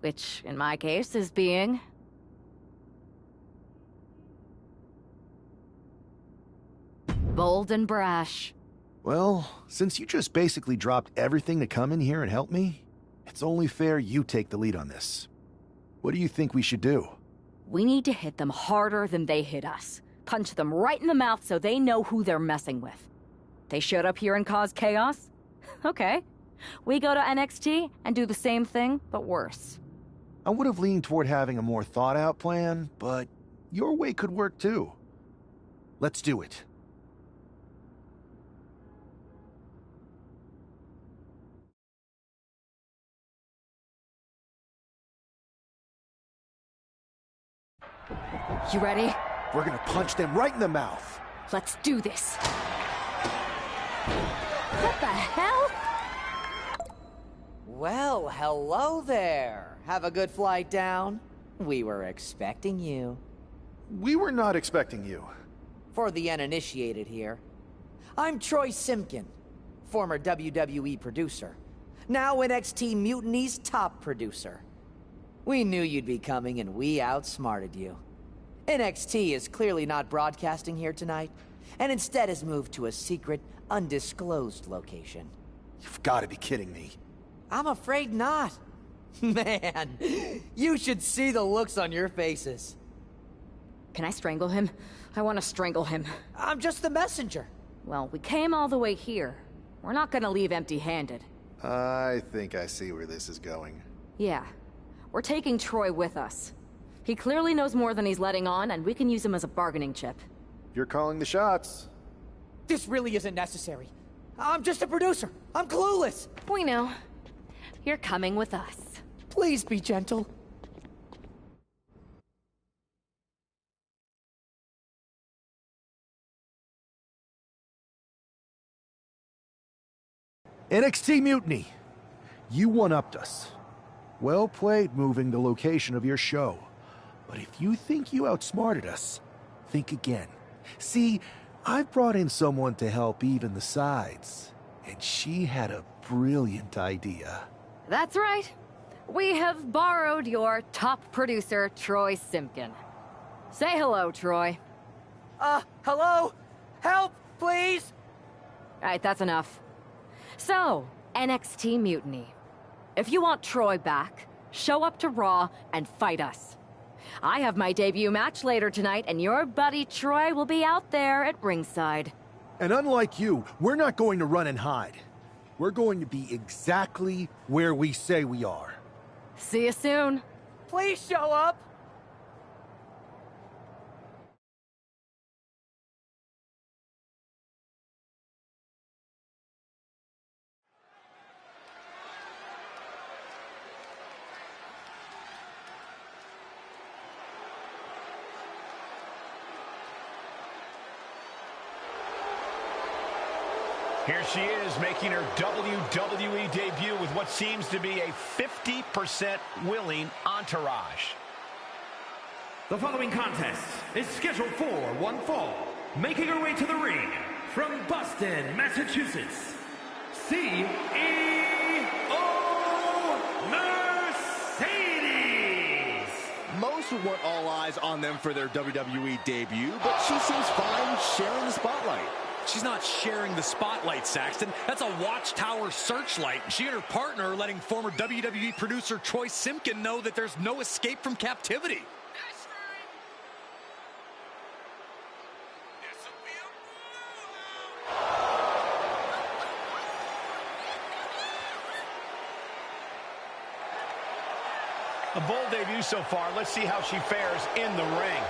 which, in my case, is being... bold and brash. Well, since you just basically dropped everything to come in here and help me, it's only fair you take the lead on this. What do you think we should do? We need to hit them harder than they hit us. Punch them right in the mouth so they know who they're messing with. They showed up here and caused chaos? Okay. We go to NXT and do the same thing, but worse. I would have leaned toward having a more thought-out plan, but your way could work too. Let's do it. You ready? We're gonna punch them right in the mouth. Let's do this. What the hell? Well, hello there. Have a good flight down. We were expecting you. We were not expecting you. For the uninitiated here, I'm Troy Simkin, former WWE producer, now NXT Mutiny's top producer. We knew you'd be coming and we outsmarted you. NXT is clearly not broadcasting here tonight, and instead has moved to a secret, undisclosed location. You've got to be kidding me. I'm afraid not. Man, you should see the looks on your faces. Can I strangle him? I want to strangle him. I'm just the messenger. Well, we came all the way here. We're not gonna leave empty-handed. I think I see where this is going. Yeah. We're taking Troy with us. He clearly knows more than he's letting on, and we can use him as a bargaining chip. You're calling the shots. This really isn't necessary. I'm just a producer. I'm clueless. We know. You're coming with us. Please be gentle. NXT Mutiny. You one-upped us. Well played moving the location of your show. But if you think you outsmarted us, think again. See, I've brought in someone to help even the sides, and she had a brilliant idea. That's right. We have borrowed your top producer, Troy Simkin. Say hello, Troy. Hello? Help, please? All right, that's enough. So, NXT Mutiny. If you want Troy back, show up to Raw and fight us. I have my debut match later tonight, and your buddy Troy will be out there at ringside. And unlike you, we're not going to run and hide. We're going to be exactly where we say we are. See you soon. Please show up. Here she is, making her WWE debut with what seems to be a 50% willing entourage. The following contest is scheduled for one fall. Making her way to the ring from Boston, Massachusetts, CEO Mercedes. Most would want all eyes on them for their WWE debut, but she seems fine sharing the spotlight. She's not sharing the spotlight, Saxton. That's a watchtower searchlight. She and her partner are letting former WWE producer Troy Simkin know that there's no escape from captivity. A bold debut so far. Let's see how she fares in the ring.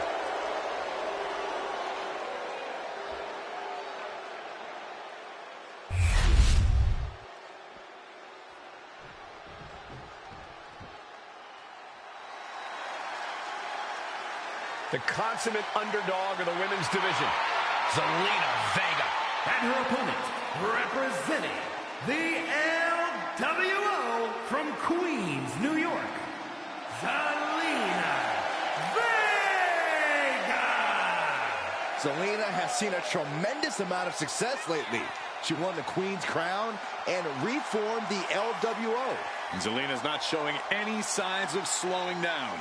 The consummate underdog of the women's division, Zelina Vega. And her opponent, representing the LWO from Queens, New York, Zelina Vega. Zelina has seen a tremendous amount of success lately. She won the Queen's Crown and reformed the LWO. Zelina's not showing any signs of slowing down.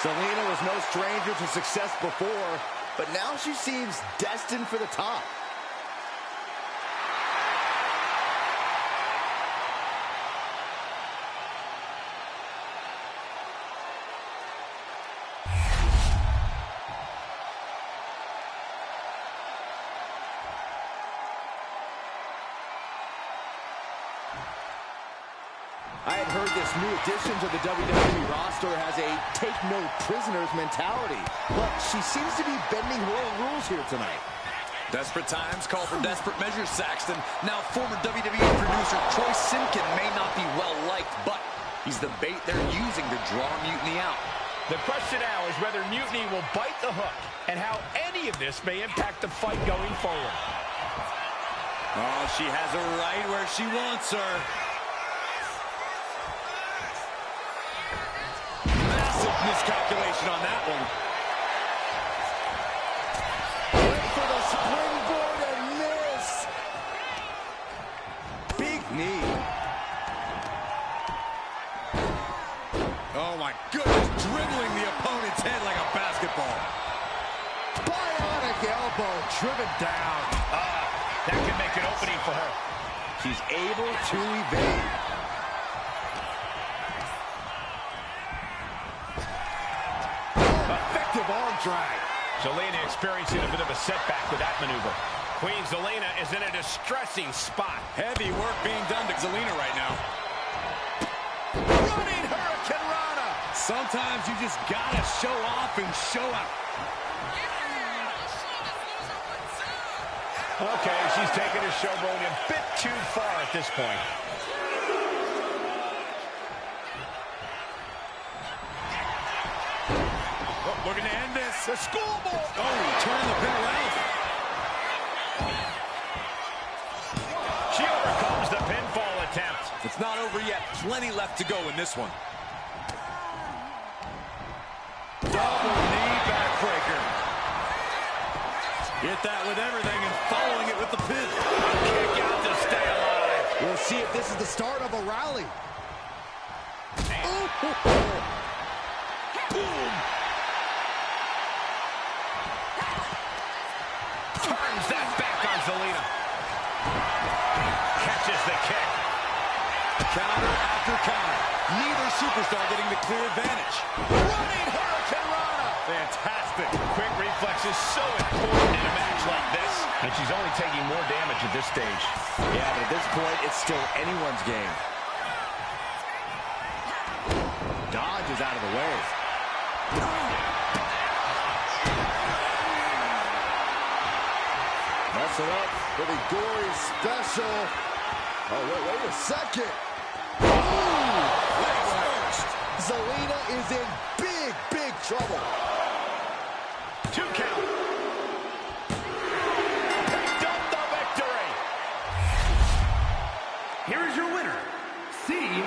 Zelina was no stranger to success before, but now she seems destined for the top. I had heard this new addition to the WWE roster has a take-no-prisoners mentality, but she seems to be bending her own rules here tonight. Desperate times call for desperate measures, Saxton. Now former WWE producer Troy Simkin may not be well-liked, but he's the bait they're using to draw Mutiny out. The question now is whether Mutiny will bite the hook and how any of this may impact the fight going forward. Oh, she has her right where she wants her. Miscalculation on that one. Went for the springboard and miss. Big knee. Oh my goodness, dribbling the opponent's head like a basketball. Bionic elbow driven down. That can make an opening for her. She's able to evade. Arm drag. Zelina experiencing a bit of a setback with that maneuver. Queen Zelina is in a distressing spot. Heavy work being done to Zelina right now. Running Hurricane Rana. Sometimes you just gotta show off and show out. Okay, she's taking her showboat a bit too far at this point. Looking to end this. The schoolboy. Oh, turning the pin around. She overcomes the pinfall attempt. It's not over yet. Plenty left to go in this one. Double knee backbreaker. Hit that with everything and following it with the pin. Kick out to stay alive. We'll see if this is the start of a rally. Boom. Turns that back on Zelina. Catches the kick. Counter after counter. Neither superstar getting the clear advantage. Running Hurricane Rana. Fantastic. Quick reflex is so important in a match like this. And she's only taking more damage at this stage. Yeah, but at this point, it's still anyone's game. Dodge is out of the way. Messing up for the gory special. Oh, wait a second. Zelina is in big trouble. 2 count. Picked up the victory. Here is your winner, CEO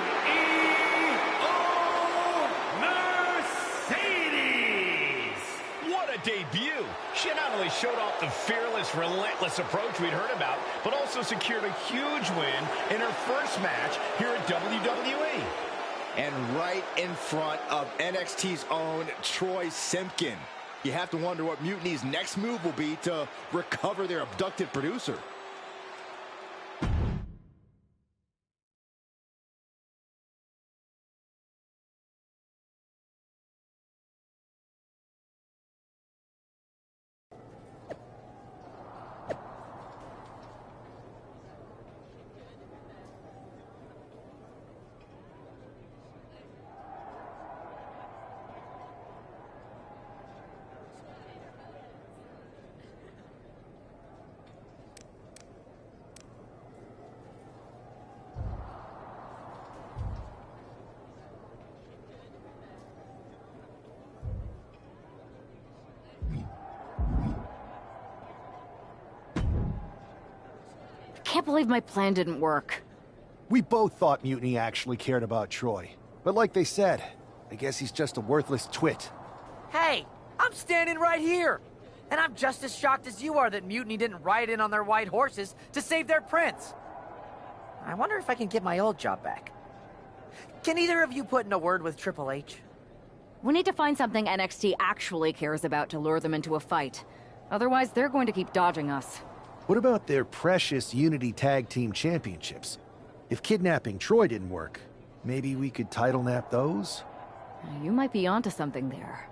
Mercedes. What a debut. She not only showed off the fearless, relentless approach we'd heard about, but also secured a huge win in her first match here at WWE. And right in front of NXT's own Troy Simkin. You have to wonder what Mutiny's next move will be to recover their abducted producer. can't believe my plan didn't work. We both thought Mutiny actually cared about Troy. But like they said, I guess he's just a worthless twit. Hey, I'm standing right here. And I'm just as shocked as you are that Mutiny didn't ride in on their white horses to save their prince. I wonder if I can get my old job back. Can either of you put in a word with Triple H? We need to find something NXT actually cares about to lure them into a fight. Otherwise, they're going to keep dodging us. What about their precious Unity Tag Team Championships? If kidnapping Troy didn't work, maybe we could title nap those? You might be onto something there.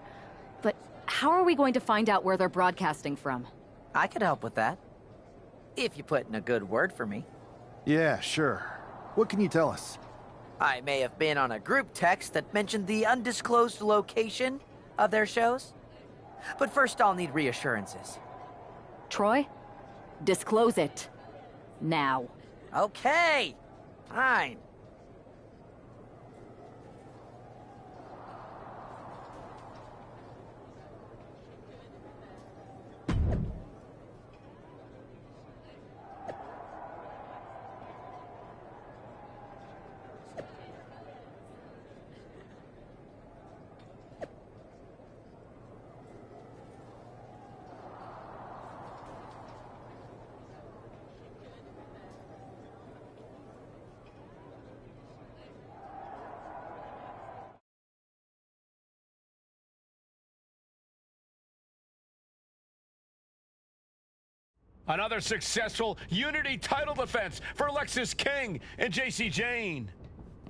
But how are we going to find out where they're broadcasting from? I could help with that. If you put in a good word for me. Yeah, sure. What can you tell us? I may have been on a group text that mentioned the undisclosed location of their shows. But first I'll need reassurances. Troy? Disclose it. Now. Okay. Fine. Another successful Unity title defense for Lexis King and JC Jane.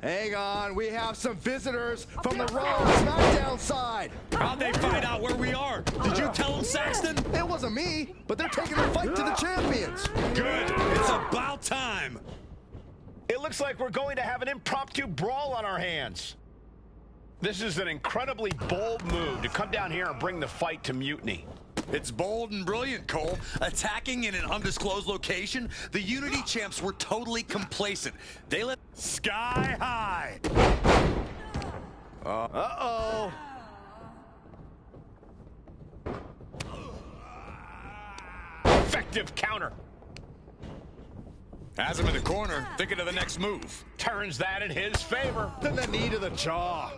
Hang on, we have some visitors from the Raw SmackDown side. How'd they find out where we are? Did you tell them, Saxton? It wasn't me, but they're taking the fight to the champions. Good. It's about time. It looks like we're going to have an impromptu brawl on our hands. This is an incredibly bold move to come down here and bring the fight to Mutiny. It's bold and brilliant, Cole. Attacking in an undisclosed location, the Unity champs were totally complacent. They let Sky High. Uh-oh. Effective counter. Has him in the corner, thinking of the next move. Turns that in his favor. Then the knee to the jaw.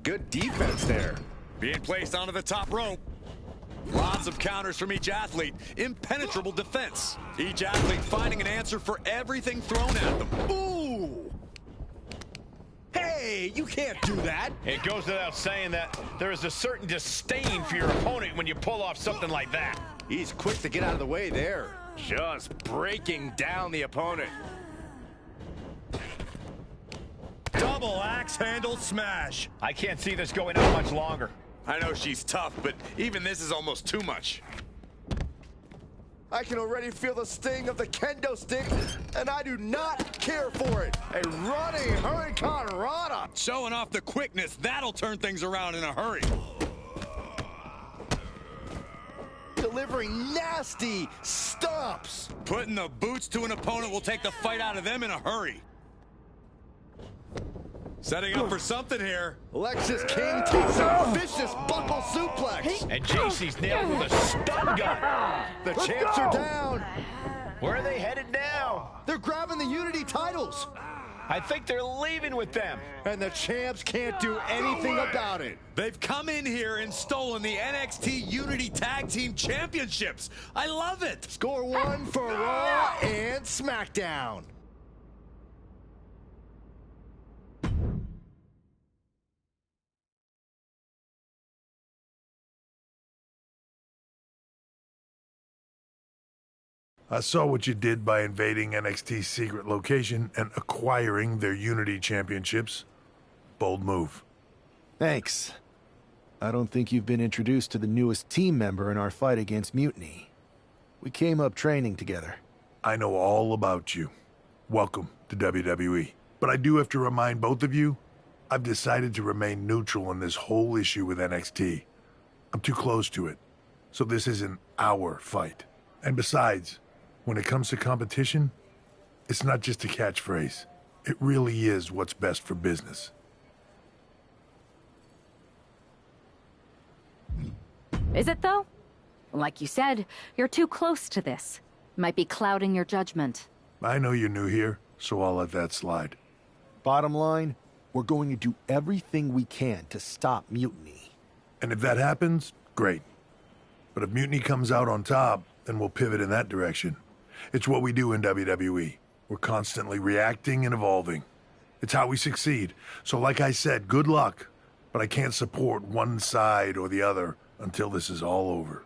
Good defense there. Being placed onto the top rope. Lots of counters from each athlete. Impenetrable defense. Each athlete finding an answer for everything thrown at them. Ooh! Hey, you can't do that. It goes without saying that there is a certain disdain for your opponent when you pull off something like that. He's quick to get out of the way there. Just breaking down the opponent. Double axe handle smash. I can't see this going on much longer. I know she's tough, but even this is almost too much. I can already feel the sting of the kendo stick, and I do not care for it. A running Hurricane Rana. Showing off the quickness, that'll turn things around in a hurry. Delivering nasty stomps. Putting the boots to an opponent will take the fight out of them in a hurry. Setting up for something here. Lexis King takes a vicious buckle suplex. And JC's nailed with a stun gun. The champs are down. Where are they headed now? They're grabbing the Unity titles. I think they're leaving with them. And the champs can't do anything about it. They've come in here and stolen the NXT Unity Tag Team Championships. I love it. Score one for Raw and SmackDown. I saw what you did by invading NXT's secret location and acquiring their Unity championships. Bold move. Thanks. I don't think you've been introduced to the newest team member in our fight against Mutiny. We came up training together. I know all about you. Welcome to WWE. But I do have to remind both of you, I've decided to remain neutral in this whole issue with NXT. I'm too close to it, so this isn't our fight. And besides, when it comes to competition, it's not just a catchphrase. It really is what's best for business. Is it, though? Like you said, you're too close to this. might be clouding your judgment. I know you're new here, so I'll let that slide. Bottom line, we're going to do everything we can to stop mutiny. And if that happens, great. But if mutiny comes out on top, then we'll pivot in that direction. It's what we do in WWE. We're constantly reacting and evolving. It's how we succeed. So like I said, good luck. But I can't support one side or the other until this is all over.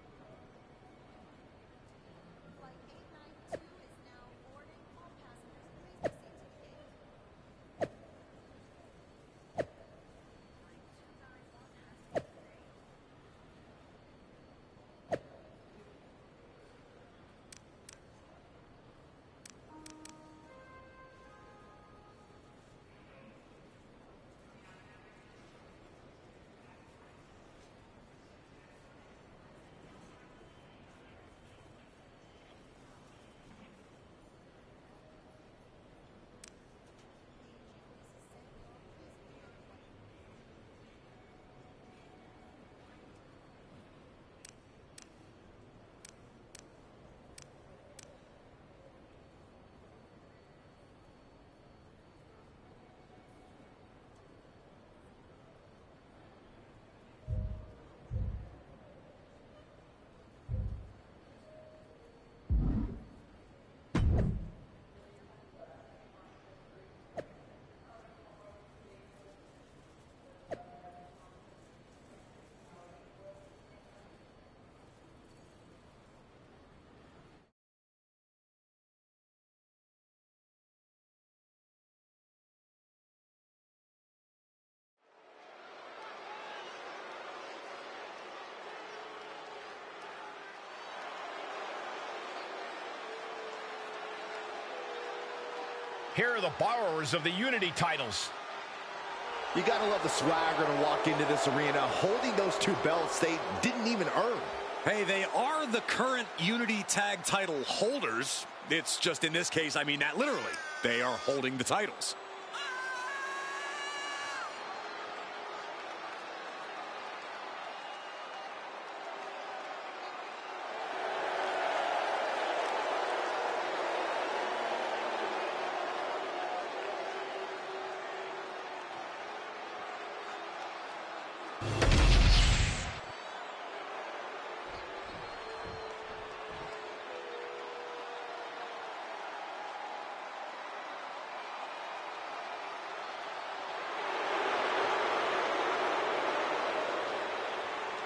Here are the borrowers of the Unity titles. You gotta love the swagger to walk into this arena holding those two belts they didn't even earn. Hey, they are the current Unity Tag title holders. It's just in this case, I mean that literally. They are holding the titles.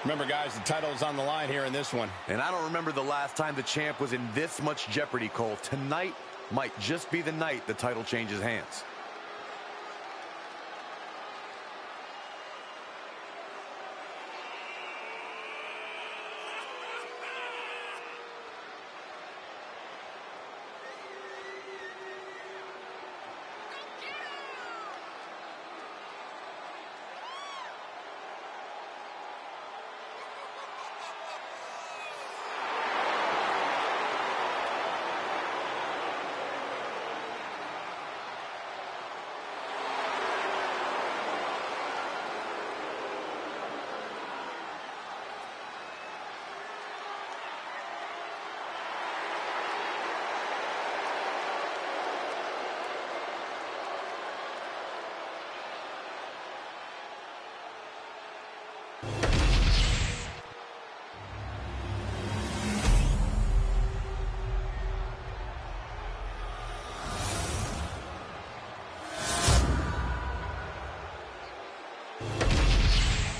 Remember, guys, the title is on the line here in this one. And I don't remember the last time the champ was in this much jeopardy, Cole. Tonight might just be the night the title changes hands.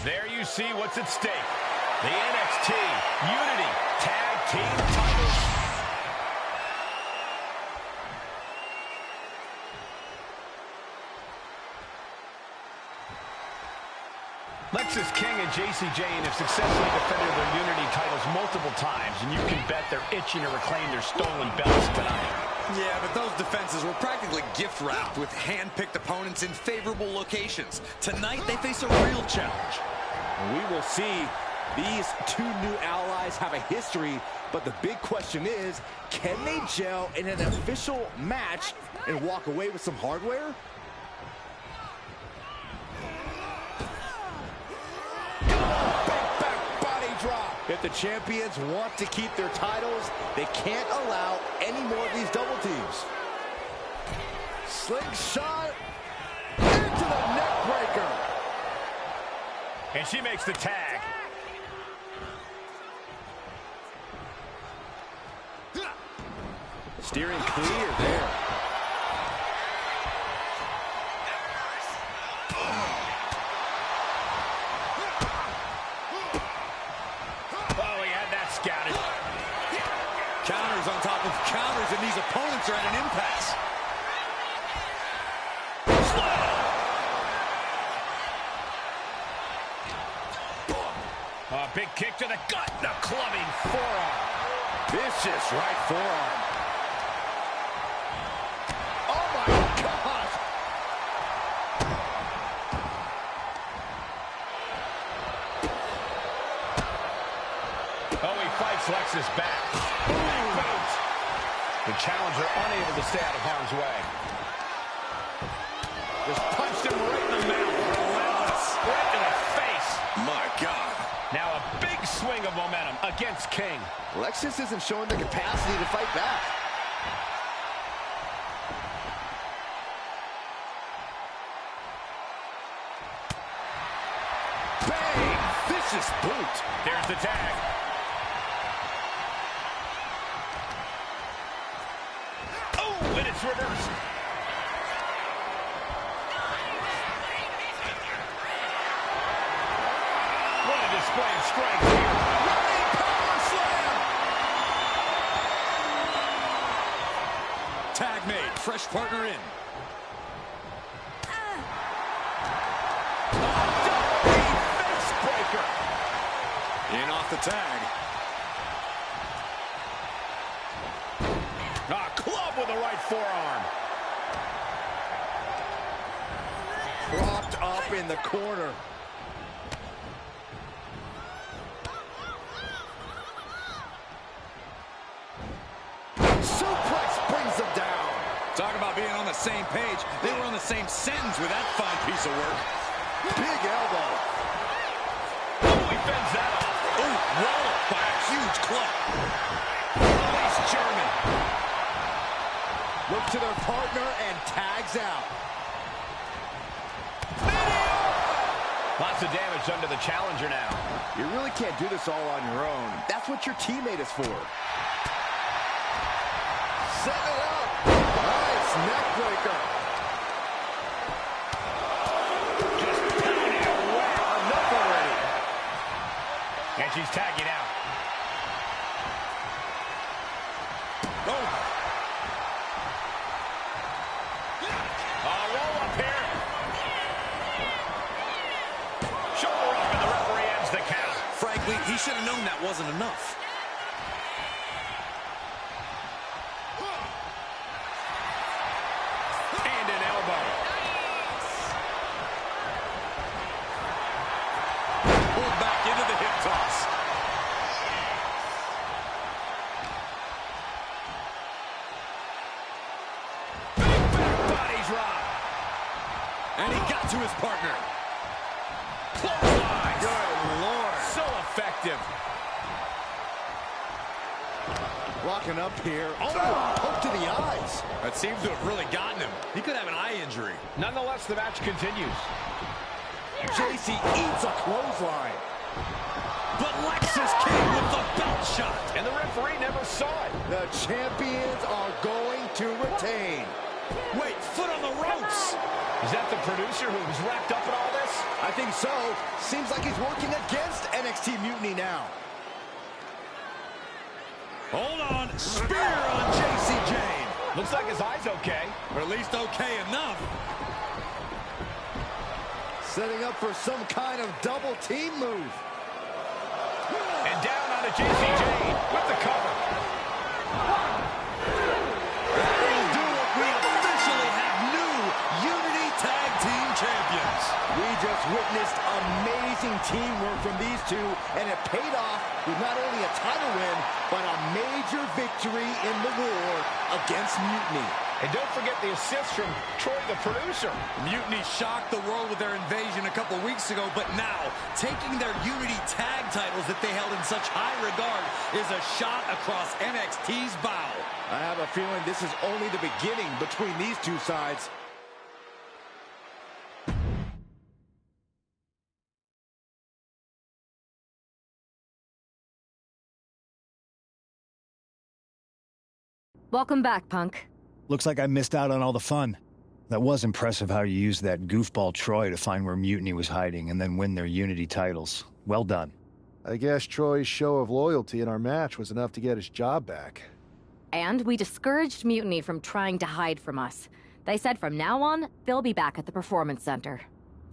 There you see what's at stake. The NXT Unity Tag Team titles. Lexis King and Jacy Jayne have successfully defended their Unity titles multiple times, and you can bet they're itching to reclaim their stolen belts tonight. Yeah, but those defenses were practically gift-wrapped with hand-picked opponents in favorable locations. Tonight, they face a real challenge. We will see. These two new allies have a history, but the big question is, can they gel in an official match and walk away with some hardware? Big back body drop. If the champions want to keep their titles, they can't allow any more of these double teams. Slingshot into the neck breaker. And she makes the tag. Steering clear there. Oh, he had that scouted. Counters on top of counters, and these opponents are at an impasse. A big kick to the gut, the clubbing forearm. Vicious right forearm. Oh my God! Oh, he fights Lexus back. Big boot. The challenger unable to stay out of harm's way. Just punched him right in the mouth. Relentless. Right in the face. My God. Now a big swing of momentum against King. Lexus isn't showing the capacity to fight back. Bang! Vicious boot. There's the tag. Oh, and it's reversed. What a display of strength here. Running power slam. Tag made. Fresh partner in. Face breaker. In off the tag. Club with the right forearm. Propped up in the corner. Suplex brings them down. Talk about being on the same page. They were on the same sentence with that fine piece of work. Big elbow. Oh, he fends that off. Oh, rolled by a huge club. Release German. Look to their partner and tags out. Lots of damage done to the challenger now. You really can't do this all on your own. That's what your teammate is for. Set it up. Nice neck breaker. Just pounding away on the neck already. And she's tagging out. Oh. Roll up here. Shoulder up, and the referee ends the count. Frankly, he should have known that wasn't enough. And an elbow. Pulled back into the hip toss. Big back body drop. And he got to his partner. Clothesline. Good Lord. So effective. Rocking up here. Oh, hook to the eyes. That seems to have really gotten him. He could have an eye injury. Nonetheless, the match continues. JC eats a clothesline. But Lexus King with the belt shot. And the referee never saw it. The champions are going to retain. Wait, foot on the ropes. Is that the producer who's wrapped up in all this? I think so. Seems like he's working against NXT Mutiny now. Hold on. Spear on JC Jane. Looks like his eye's okay. Or at least okay enough. Setting up for some kind of double team move. And down onto JC Jane with the cover. That'll do it. We officially have new Unity Tag Team Champions. We just witnessed amazing teamwork from these two, and it paid off with not only a title win, but a major victory in the war against Mutiny. And don't forget the assist from Troy, the producer. Mutiny shocked the world with their invasion a couple weeks ago, but now, taking their Unity tag titles that they held in such high regard is a shot across NXT's bow. I have a feeling this is only the beginning between these two sides. Welcome back, Punk. Looks like I missed out on all the fun. That was impressive how you used that goofball Troy to find where Mutiny was hiding and then win their Unity titles. Well done. I guess Troy's show of loyalty in our match was enough to get his job back. And we discouraged Mutiny from trying to hide from us. They said from now on, they'll be back at the Performance Center.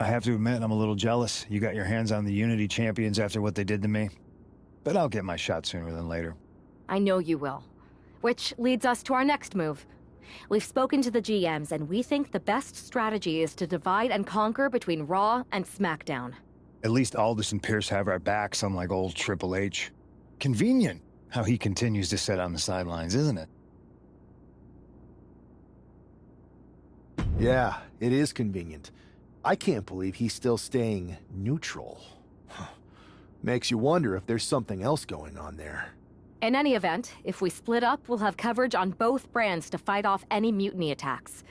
I have to admit, I'm a little jealous. You got your hands on the Unity champions after what they did to me. But I'll get my shot sooner than later. I know you will. Which leads us to our next move. We've spoken to the GMs, and we think the best strategy is to divide and conquer between Raw and SmackDown. At least Aldous and Pierce have our backs, unlike old Triple H. Convenient how he continues to sit on the sidelines, isn't it? Yeah, it is convenient. I can't believe he's still staying neutral. Makes you wonder if there's something else going on there. In any event, if we split up, we'll have coverage on both brands to fight off any Mutiny attacks.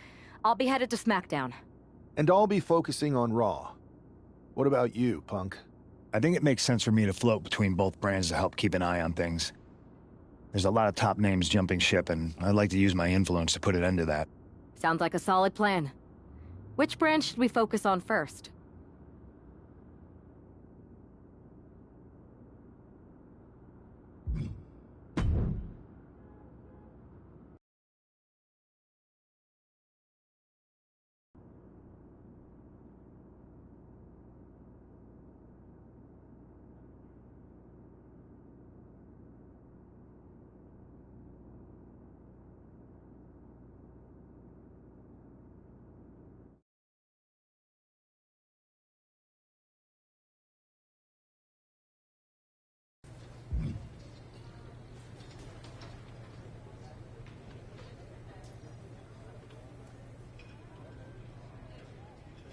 I'll be headed to SmackDown. And I'll be focusing on Raw. What about you, Punk? I think it makes sense for me to float between both brands to help keep an eye on things. There's a lot of top names jumping ship, and I'd like to use my influence to put an end to that. Sounds like a solid plan. Which brand should we focus on first?